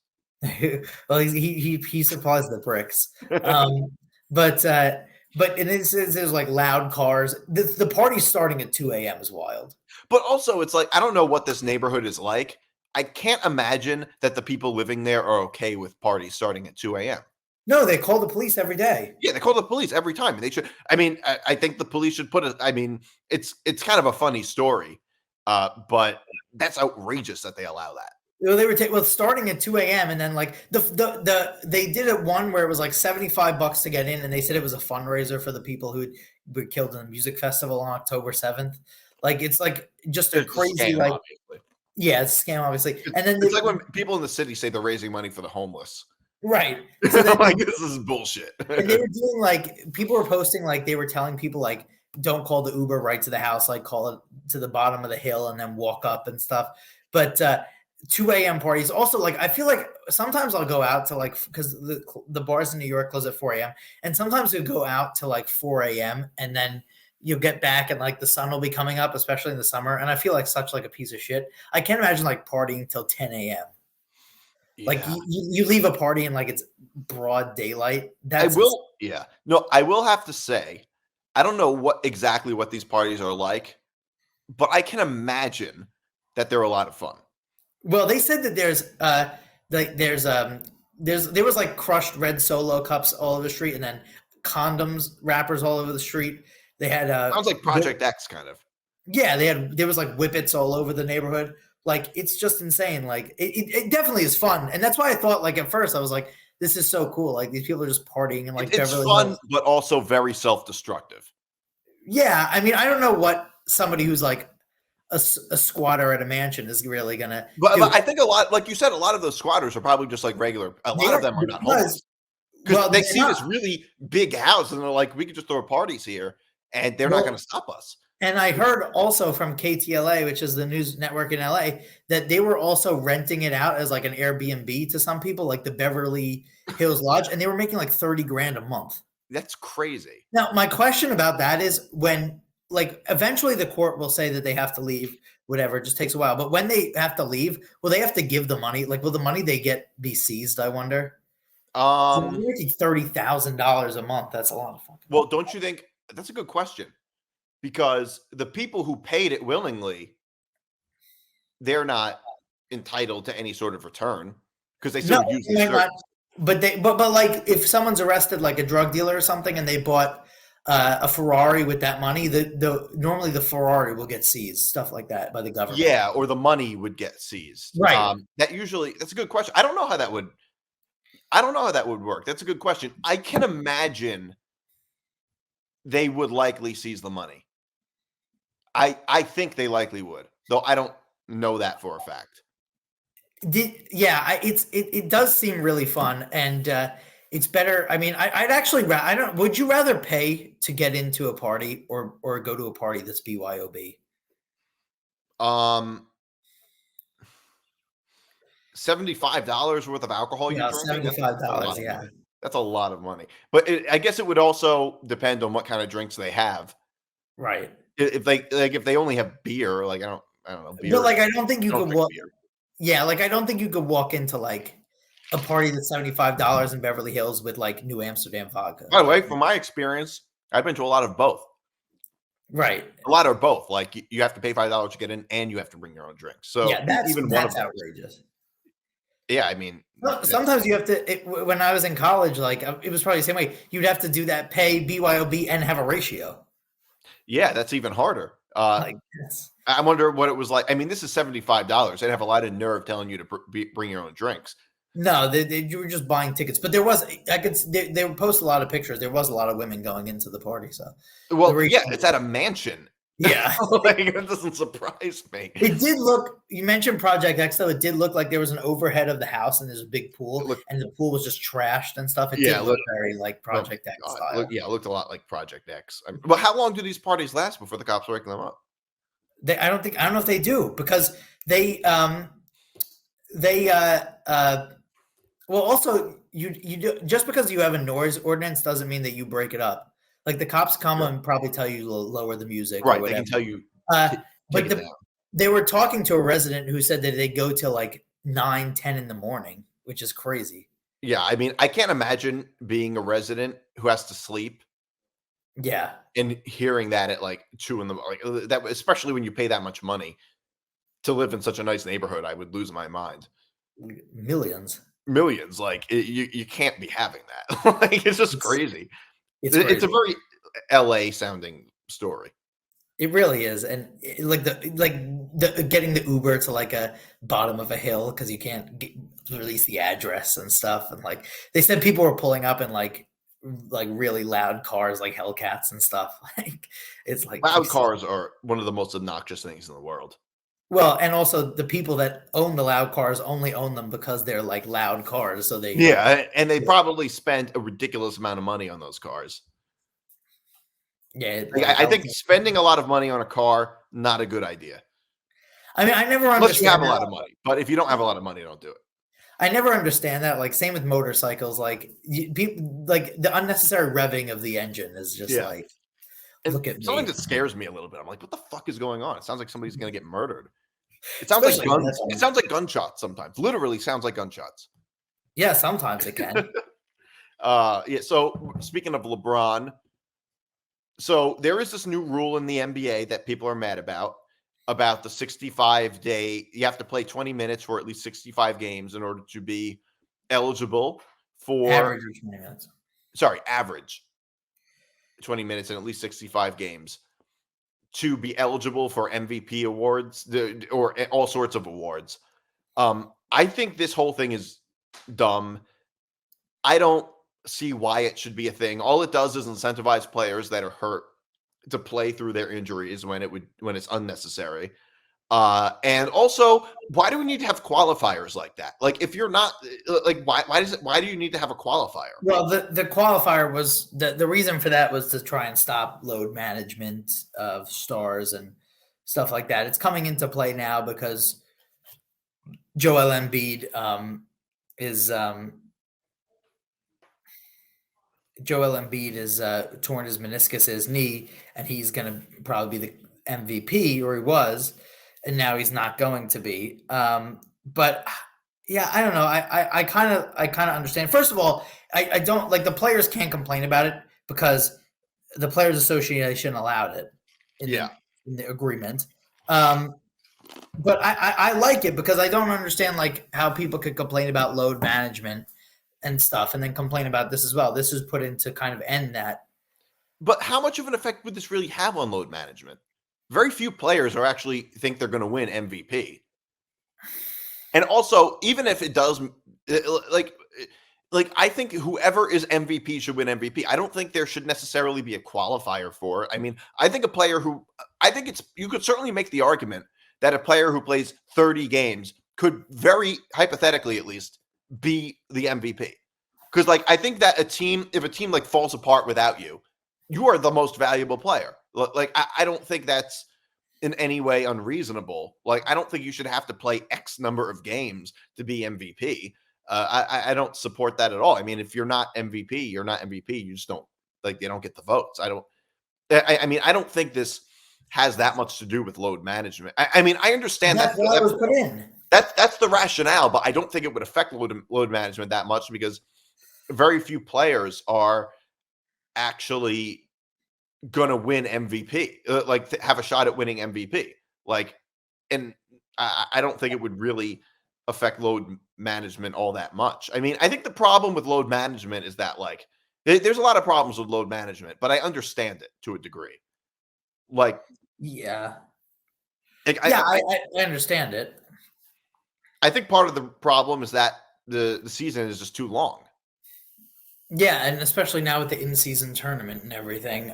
C: Well, he supplies the bricks, but it says there's like loud cars. The party's starting at 2 a.m. is wild.
B: But also, it's like I don't know what this neighborhood is like. I can't imagine that the people living there are okay with parties starting at 2 a.m.
C: No, they call the police every day.
B: Yeah, they call the police every time. And they should. I mean, I think the police should put it. I mean, it's kind of a funny story, but that's outrageous that they allow that.
C: Well, they were starting at 2 a.m. and then like they did it one where it was like $75 to get in, and they said it was a fundraiser for the people who were killed in the music festival on October 7th. Like it's like just a crazy
B: scam,
C: like
B: obviously.
C: Yeah, it's a scam, obviously. And then
B: it's like when people in the city say they're raising money for the homeless.
C: Right. So then,
B: Like, this is bullshit.
C: and they were doing like people were posting like they were telling people like don't call the Uber right to the house, like call it to the bottom of the hill and then walk up and stuff. But 2 a.m. parties also like I feel like sometimes I'll go out to like because the bars in New York close at 4 a.m. and sometimes we go out to like 4 a.m. and then you'll get back and like the sun will be coming up, especially in the summer. And I feel like such like a piece of shit. I can't imagine like partying till 10 a.m. Like
B: Yeah.
C: you leave a party and like it's broad daylight.
B: I will. Yeah. No, I will have to say, I don't know exactly what these parties are like, but I can imagine that they're a lot of fun.
C: Well, they said that there was like crushed red Solo cups all over the street, and then condoms wrappers all over the street. They had
B: Sounds like Project X kind of.
C: yeah, there was like whippets all over the neighborhood. Like it's just insane. Like it definitely is fun, and that's why I thought like at first I was like, this is so cool. Like these people are just partying and like
B: It's
C: Beverly
B: fun,
C: Hills.
B: but also very self-destructive.
C: Yeah, I mean, I don't know what somebody who's like a squatter at a mansion is really gonna.
B: But I think a lot, like you said, a lot of those squatters are probably just like regular. A lot of them are not homeless because they see this really big house and they're like, we could just throw parties here, and they're not going to stop us.
C: And I heard also from KTLA, which is the news network in LA, that they were also renting it out as like an Airbnb to some people, like the Beverly Hills Lodge, and they were making like 30 grand a month.
B: That's crazy.
C: Now, my question about that is when, like, eventually the court will say that they have to leave, whatever, it just takes a while. But when they have to leave, will they have to give the money? Like, will the money they get be seized? I wonder. So you're making $30,000 a month. That's a lot of fucking.
B: Well, don't you think that's a good question? Because the people who paid it willingly, they're not entitled to any sort of return because they still use the service.
C: But like if someone's arrested, like a drug dealer or something, and they bought a Ferrari with that money, normally the Ferrari will get seized, stuff like that by the government.
B: Yeah, or the money would get seized.
C: Right.
B: That's a good question. I don't know how that would work. That's a good question. I can imagine they would likely seize the money. I think they likely would, though I don't know that for a fact.
C: It does seem really fun, and it's better. I mean, I'd actually would you rather pay to get into a party or go to a party that's BYOB?
B: $75 worth of alcohol.
C: Yeah, $75. Yeah,
B: that's a lot of money. But I guess it would also depend on what kind of drinks they have.
C: Right.
B: If they only have beer, like I don't know. Beer,
C: but like I don't think you could walk. Yeah, like I don't think you could walk into like a party that's $75 in Beverly Hills with like New Amsterdam vodka.
B: By the way, from my experience, I've been to a lot of both.
C: Right.
B: A lot of both. Like you have to pay $5 to get in, and you have to bring your own drinks. So
C: yeah, that's outrageous.
B: Yeah, I mean,
C: sometimes you have to. When I was in college, like it was probably the same way. You'd have to do that, pay BYOB, and have a ratio.
B: Yeah, that's even harder. I wonder what it was like. I mean, this is $75. They'd have a lot of nerve telling you to bring your own drinks.
C: No, you were just buying tickets. But there was, they would post a lot of pictures. There was a lot of women going into the party. So,
B: well, yeah, it's at a mansion.
C: Yeah.
B: Like, it doesn't surprise me.
C: It did look, you mentioned Project X, though. It did look like there was an overhead of the house and there's a big pool, and the pool was just trashed and stuff. It did look very like Project X style.
B: It looked a lot like Project X. But how long do these parties last before the cops break them up?
C: I don't know if they do, because well, also you do, just because you have a noise ordinance doesn't mean that you break it up. Like the cops come and probably tell you to lower the music.
B: Right,
C: or whatever.
B: they can tell you.
C: But they were talking to a resident who said that they go till like 9, 10 in the morning, which is crazy.
B: Yeah, I mean, I can't imagine being a resident who has to sleep.
C: Yeah,
B: and hearing that at like 2 in the like that, especially when you pay that much money to live in such a nice neighborhood, I would lose my mind.
C: Millions,
B: like you can't be having that. Like it's just crazy.
C: It's crazy.
B: It's a very LA sounding story.
C: It really is, and like the getting the Uber to like a bottom of a hill because you can't release the address and stuff, and like they said people were pulling up in like really loud cars like Hellcats and stuff. Like it's like
B: loud cars are one of the most obnoxious things in the world.
C: Well, and also the people that own the loud cars only own them because they're like loud cars. So they,
B: and they probably spent a ridiculous amount of money on those cars.
C: yeah.
B: Like, I think spending a lot of money on a car, not a good idea.
C: I mean, I never understand
B: Unless you have a
C: that.
B: lot of money. But if you don't have a lot of money, don't do it.
C: I never understand that. Like, same with motorcycles. Like, people, like the unnecessary revving of the engine is just like, look at me.
B: Something that scares me a little bit. I'm like, what the fuck is going on? It sounds like somebody's going to get murdered. It sounds like guns. It sounds like gunshots sometimes. Literally sounds like gunshots.
C: Yeah, sometimes it can.
B: Yeah. So speaking of LeBron, so there is this new rule in the NBA that people are mad about the 65-day. You have to play 20 minutes for at least 65 games in order to be eligible for
C: average 20 minutes.
B: Sorry, average 20 minutes and at least 65 games to be eligible for MVP awards or all sorts of awards. I think this whole thing is dumb. I don't see why it should be a thing. All it does is incentivize players that are hurt to play through their injuries when it's unnecessary. And also, why do we need to have qualifiers like that? Like, if you're not like, why do you need to have a qualifier?
C: Well, the qualifier was the reason for that was to try and stop load management of stars and stuff like that. It's coming into play now because Joel Embiid is torn his meniscus, his knee, and he's going to probably be the MVP, or he was, and now he's not going to be. But yeah, I don't know. I kind of understand. First of all, I don't like the players can't complain about it because the Players Association allowed it in the agreement. But I like it because I don't understand like how people could complain about load management and stuff and then complain about this as well. This is put in to kind of end that.
B: But how much of an effect would this really have on load management? Very few players are actually think they're going to win MVP. And also, even if it does, like I think whoever is MVP should win MVP. I don't think there should necessarily be a qualifier for it. I mean, I think you could certainly make the argument that a player who plays 30 games could very hypothetically, at least, be the MVP. Because like, I think that if a team like falls apart without you, you are the most valuable player. Like, I don't think that's in any way unreasonable. Like, I don't think you should have to play X number of games to be MVP. I don't support that at all. I mean, if you're not MVP, you're not MVP. You just don't, like, they don't get the votes. I mean, I don't think this has that much to do with load management. I mean, I understand
C: that's what was put in.
B: That's the rationale, but I don't think it would affect load management that much because very few players are actually going to win MVP, like have a shot at winning MVP. Like, and I don't think it would really affect load management all that much. I mean, I think the problem with load management is that like there's a lot of problems with load management, but I understand it to a degree. Like,
C: yeah,
B: like,
C: I understand it.
B: I think part of the problem is that the season is just too long.
C: Yeah, and especially now with the in-season tournament and everything.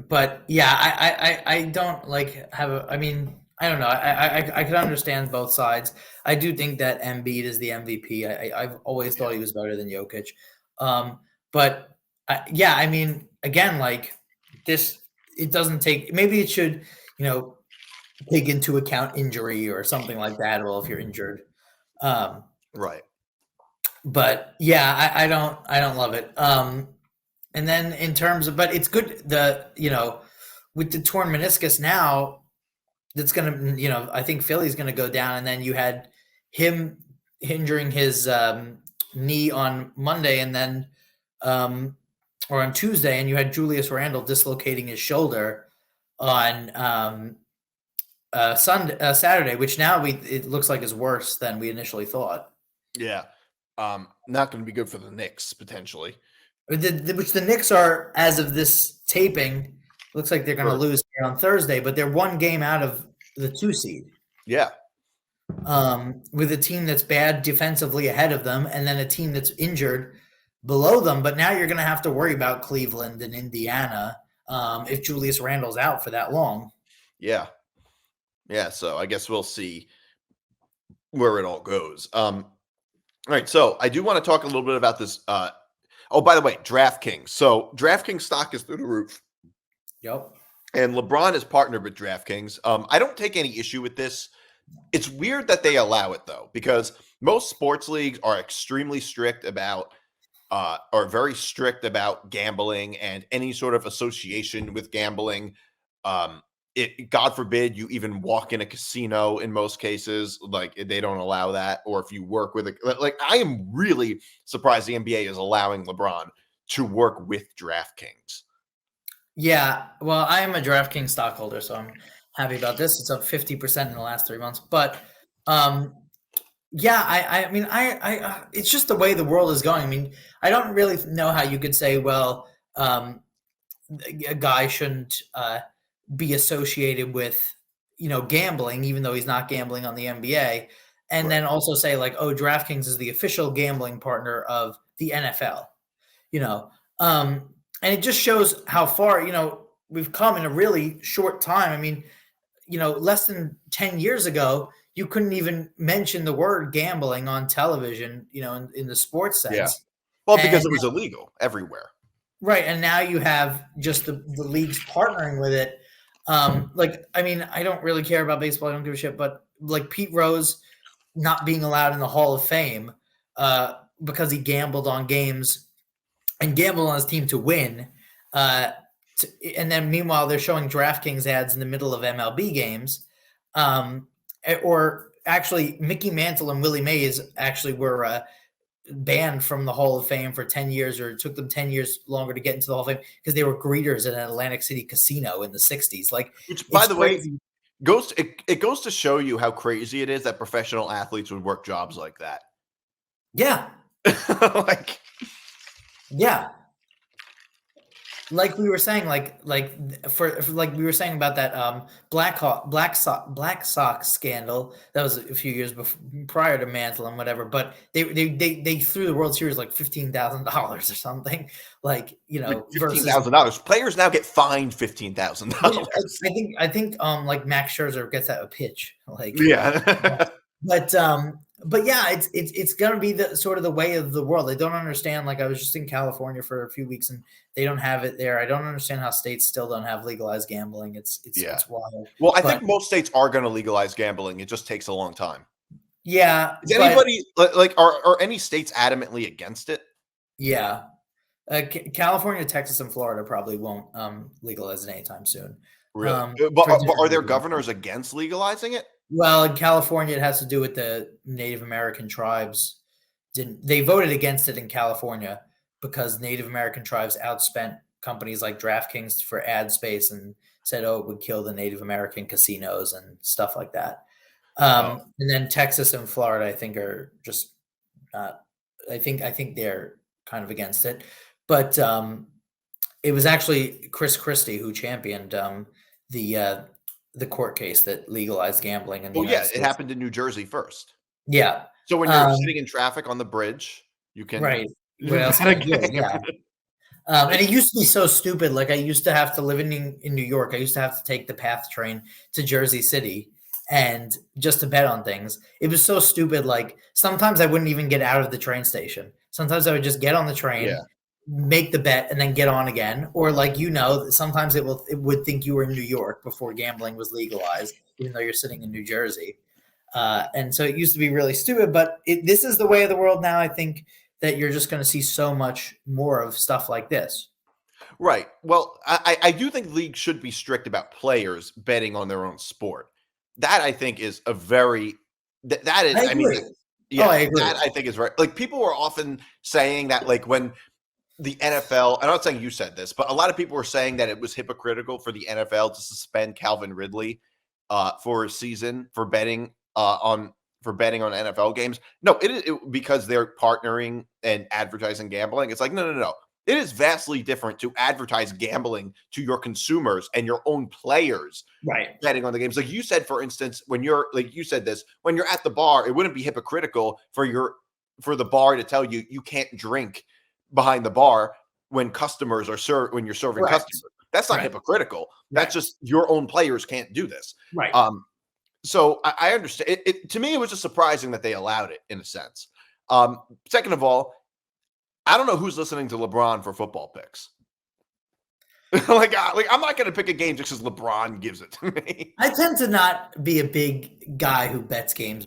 C: But yeah, I don't like have I mean, I don't know. I can understand both sides. I do think that Embiid is the MVP. I've always thought he was better than Jokic. But yeah, I mean, again, like this, it doesn't take. Maybe it should, take into account injury or something like that. Well, if you're injured,
B: right.
C: But yeah, I don't love it. And then in terms of, but it's good. With the torn meniscus now, that's going to, I think Philly's going to go down. And then you had him injuring his knee on Monday and then, or on Tuesday, and you had Julius Randle dislocating his shoulder on Saturday, which now it looks like is worse than we initially thought.
B: Yeah. Not going to be good for the Knicks potentially.
C: Which the Knicks are, as of this taping, looks like they're going to lose here on Thursday, but they're one game out of the 2 seed.
B: Yeah.
C: With a team that's bad defensively ahead of them, and then a team that's injured below them. But now you're going to have to worry about Cleveland and Indiana if Julius Randle's out for that long.
B: Yeah. Yeah, so I guess we'll see where it all goes. All right, so I do want to talk a little bit about this. Oh, by the way, DraftKings. So DraftKings stock is through the roof,
C: Yep.
B: and LeBron is partnered with DraftKings. I don't take any issue with this. It's weird that they allow it though, because most sports leagues are extremely strict about, are very strict about gambling and any sort of association with gambling. God forbid you even walk in a casino in most cases, like they don't allow that. Or if you work with like I am really surprised the NBA is allowing LeBron to work with DraftKings.
C: Yeah, well, I am a DraftKings stockholder, so I'm happy about this. It's up 50% in the last 3 months. But yeah, I mean, it's just the way the world is going. I mean, I don't really know how you could say, well, a guy shouldn't be associated with, gambling, even though he's not gambling on the NBA. And then also say like, oh, DraftKings is the official gambling partner of the NFL, and it just shows how far, we've come in a really short time. I mean, less than 10 years ago, you couldn't even mention the word gambling on television, in the sports sense.
B: Yeah. Well, because it was illegal everywhere.
C: Right. And now you have just the leagues partnering with it. I mean, I don't really care about baseball. I don't give a shit. But like Pete Rose not being allowed in the Hall of Fame because he gambled on games and gambled on his team to win. And then meanwhile, they're showing DraftKings ads in the middle of MLB games. Or actually, Mickey Mantle and Willie Mays actually were banned from the Hall of Fame for 10 years, or it took them 10 years longer to get into the Hall of Fame because they were greeters at an Atlantic City casino in the 60s. Like,
B: which, by the way, it goes to show you how crazy it is that professional athletes would work jobs like that.
C: Yeah. Yeah. Like we were saying, like we were saying about that Black Sox scandal that was a few years prior to Mantle and whatever, but they threw the World Series like $15,000 or something, like
B: $15,000. Players now get fined $15,000.
C: I think like Max Scherzer gets that a pitch, like
B: yeah.
C: But yeah, it's gonna be the sort of the way of the world. I don't understand. Like I was just in California for a few weeks and they don't have it there. I don't understand how states still don't have legalized gambling. It's wild.
B: Well, I think most states are going to legalize gambling. It just takes a long time.
C: Yeah.
B: Is anybody like are any states adamantly against it?
C: Yeah. California, Texas, and Florida probably won't legalize it anytime soon.
B: Really? But are there governors against legalizing it?
C: Well, in California, it has to do with the Native American tribes. They voted against it in California because Native American tribes outspent companies like DraftKings for ad space and said, oh, it would kill the Native American casinos and stuff like that. And then Texas and Florida, I think, are just not. I think they're kind of against it. But it was actually Chris Christie who championed the court case that legalized gambling.
B: It happened in New Jersey first.
C: Yeah.
B: So when you're sitting in traffic on the bridge, you can
C: What else can I do? Yeah. And it used to be so stupid. Like I used to have to live in New York. I used to have to take the PATH train to Jersey City and just to bet on things. It was so stupid. Like sometimes I wouldn't even get out of the train station. Sometimes I would just get on the train, make the bet, and then get on again. Or like, sometimes it would think you were in New York before gambling was legalized, even though you're sitting in New Jersey. And so it used to be really stupid, but this is the way of the world now. I think that you're just going to see so much more of stuff like this.
B: Right. Well, I do think leagues should be strict about players betting on their own sport. That I think is a very that is. I mean,
C: I agree.
B: That I think is right. Like people are often saying that, like when the NFL. I'm not saying you said this, but a lot of people were saying that it was hypocritical for the NFL to suspend Calvin Ridley for a season for betting on NFL games. No, it is because they're partnering and advertising gambling. It's like, no. It is vastly different to advertise gambling to your consumers and your own players betting on the games. Like you said, for instance, when you're at the bar, it wouldn't be hypocritical for the bar to tell you can't drink behind the bar when customers are when you're serving customers. That's not hypocritical. That's just your own players can't do this.
C: Right.
B: So I understand. To me, it was just surprising that they allowed it in a sense. Second of all, I don't know who's listening to LeBron for football picks. like I'm not going to pick a game just because LeBron gives it to me.
C: I tend to not be a big guy who bets games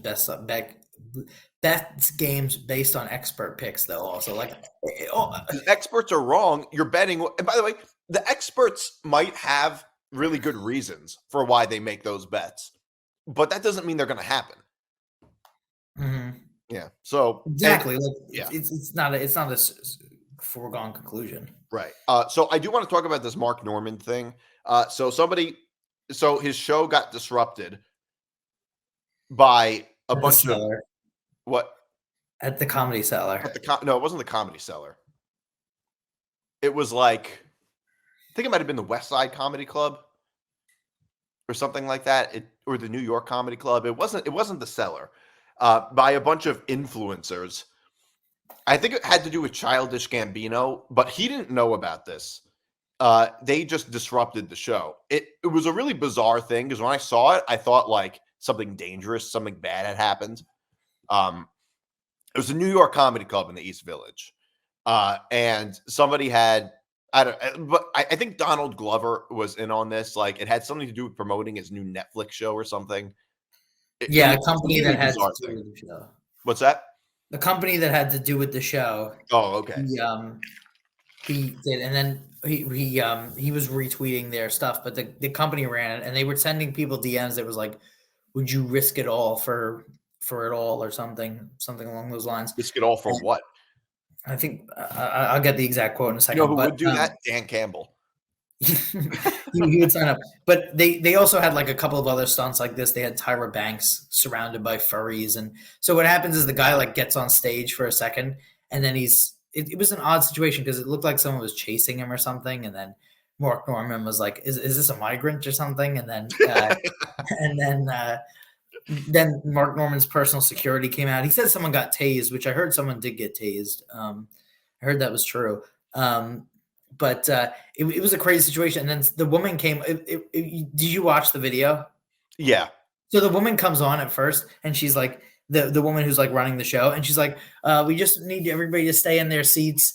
C: based on expert picks, though. Also,
B: The experts are wrong. You're betting. And by the way, the experts might have really good reasons for why they make those bets, but that doesn't mean they're going to happen.
C: Mm-hmm.
B: Yeah. So
C: exactly. It's not a foregone conclusion.
B: Right. So I do want to talk about this Mark Norman thing. So his show got disrupted by a bunch of what?
C: At the Comedy Cellar.
B: No, it wasn't the Comedy Cellar. It was like, I think it might have been the West Side Comedy Club or something like that. Or the New York Comedy Club. It wasn't the Cellar. By a bunch of influencers. I think it had to do with Childish Gambino, but he didn't know about this. They just disrupted the show. It was a really bizarre thing because when I saw it, I thought like something dangerous, something bad had happened. It was a New York Comedy Club in the East Village, and somebody had I think Donald Glover was in on this. Like it had something to do with promoting his new Netflix show or something.
C: A company that had to do with the show.
B: What's that?
C: The company that had to do with the show.
B: Oh, okay.
C: He did, and then he was retweeting their stuff, but the company ran it, and they were sending people DMs that was like, "Would you risk it all for it all?" or something along those lines.
B: Risk it all for what?
C: I think I'll get the exact quote in a second.
B: You know who would do that? Dan Campbell.
C: he would sign up, but they also had like a couple of other stunts like this. They had Tyra Banks surrounded by furries, and so what happens is the guy like gets on stage for a second, and then it was an odd situation because it looked like someone was chasing him or something, and then Mark Norman was like, "Is this a migrant or something?" And then then Mark Norman's personal security came out. He said someone got tased, which I heard someone did get tased. I heard that was true. But it was a crazy situation. And then the woman came. Did you watch the video?
B: Yeah.
C: So the woman comes on at first, and she's like the woman who's like running the show, and she's like, "We just need everybody to stay in their seats.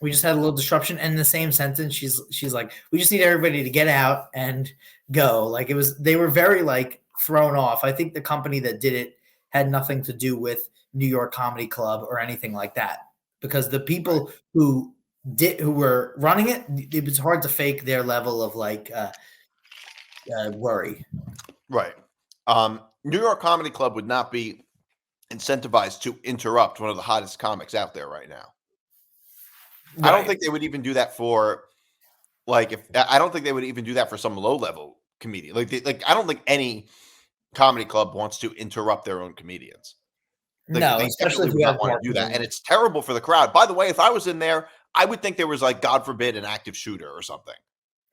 C: We just had a little disruption." And in the same sentence, she's like, "We just need everybody to get out and go." Like they were very like thrown off. I think the company that did it had nothing to do with New York Comedy Club or anything like that, because the people who were running it, it was hard to fake their level of like worry.
B: Right. New York Comedy Club would not be incentivized to interrupt one of the hottest comics out there right now. Right. I don't think they would even do that for I don't think they would even do that for some low level comedian. I don't think any comedy club wants to interrupt their own comedians.
C: No, especially if you
B: don't want to do that, and it's terrible for the crowd. By the way, if I was in there, I would think there was like, God forbid, an active shooter or something.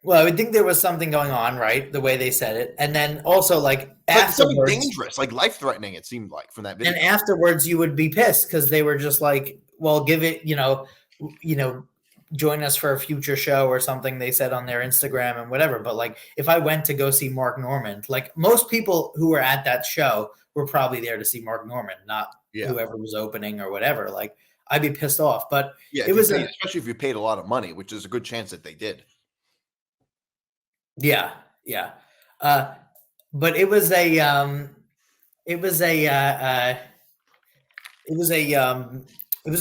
C: Well, I would think there was something going on, right? The way they said it, and then also like afterwards,
B: dangerous, like life threatening. It seemed like from that video.
C: And afterwards, you would be pissed because they were just like, "Well, give it, join us for a future show or something." They said on their Instagram and whatever. But like, if I went to go see Mark Norman, like most people who were at that show were probably there to see Mark Norman, not whoever was opening or whatever. Like, I'd be pissed off. But
B: it was especially if you paid a lot of money, which is a good chance that they did.
C: Yeah. But it was a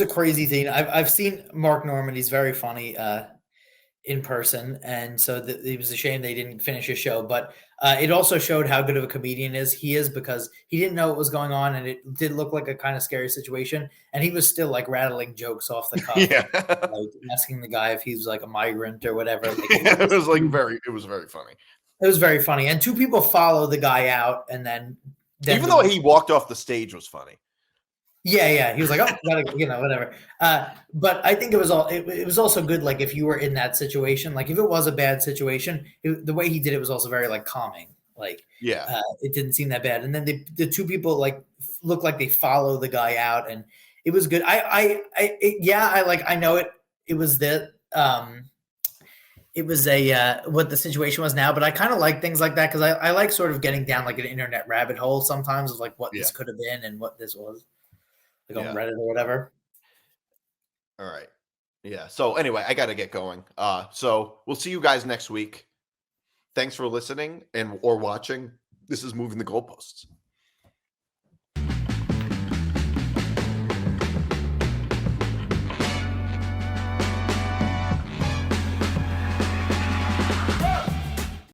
C: crazy thing. I've seen Mark Norman. He's very funny in person, and so it was a shame they didn't finish his show. But it also showed how good of a comedian he is because he didn't know what was going on, and it did look like a kind of scary situation. And he was still like rattling jokes off the cuff, like asking the guy if he was like a migrant or whatever. Like,
B: it was very funny.
C: It was very funny, and two people follow the guy out, and then
B: even though he walked off the stage was funny.
C: Yeah. He was like, "Oh, gotta, whatever." But I think it was also good. Like if you were in that situation, like if it was a bad situation, the way he did it was also very like calming. Like, it didn't seem that bad. And then the two people like looked like they follow the guy out, and it was good. I know it. It was it was a what the situation was now, but I kind of like things like that because I like sort of getting down like an internet rabbit hole sometimes of like what this could have been and what this was, like on Reddit or whatever.
B: All right. Yeah. So anyway, I got to get going. So we'll see you guys next week. Thanks for listening or watching. This is Moving the Goalposts.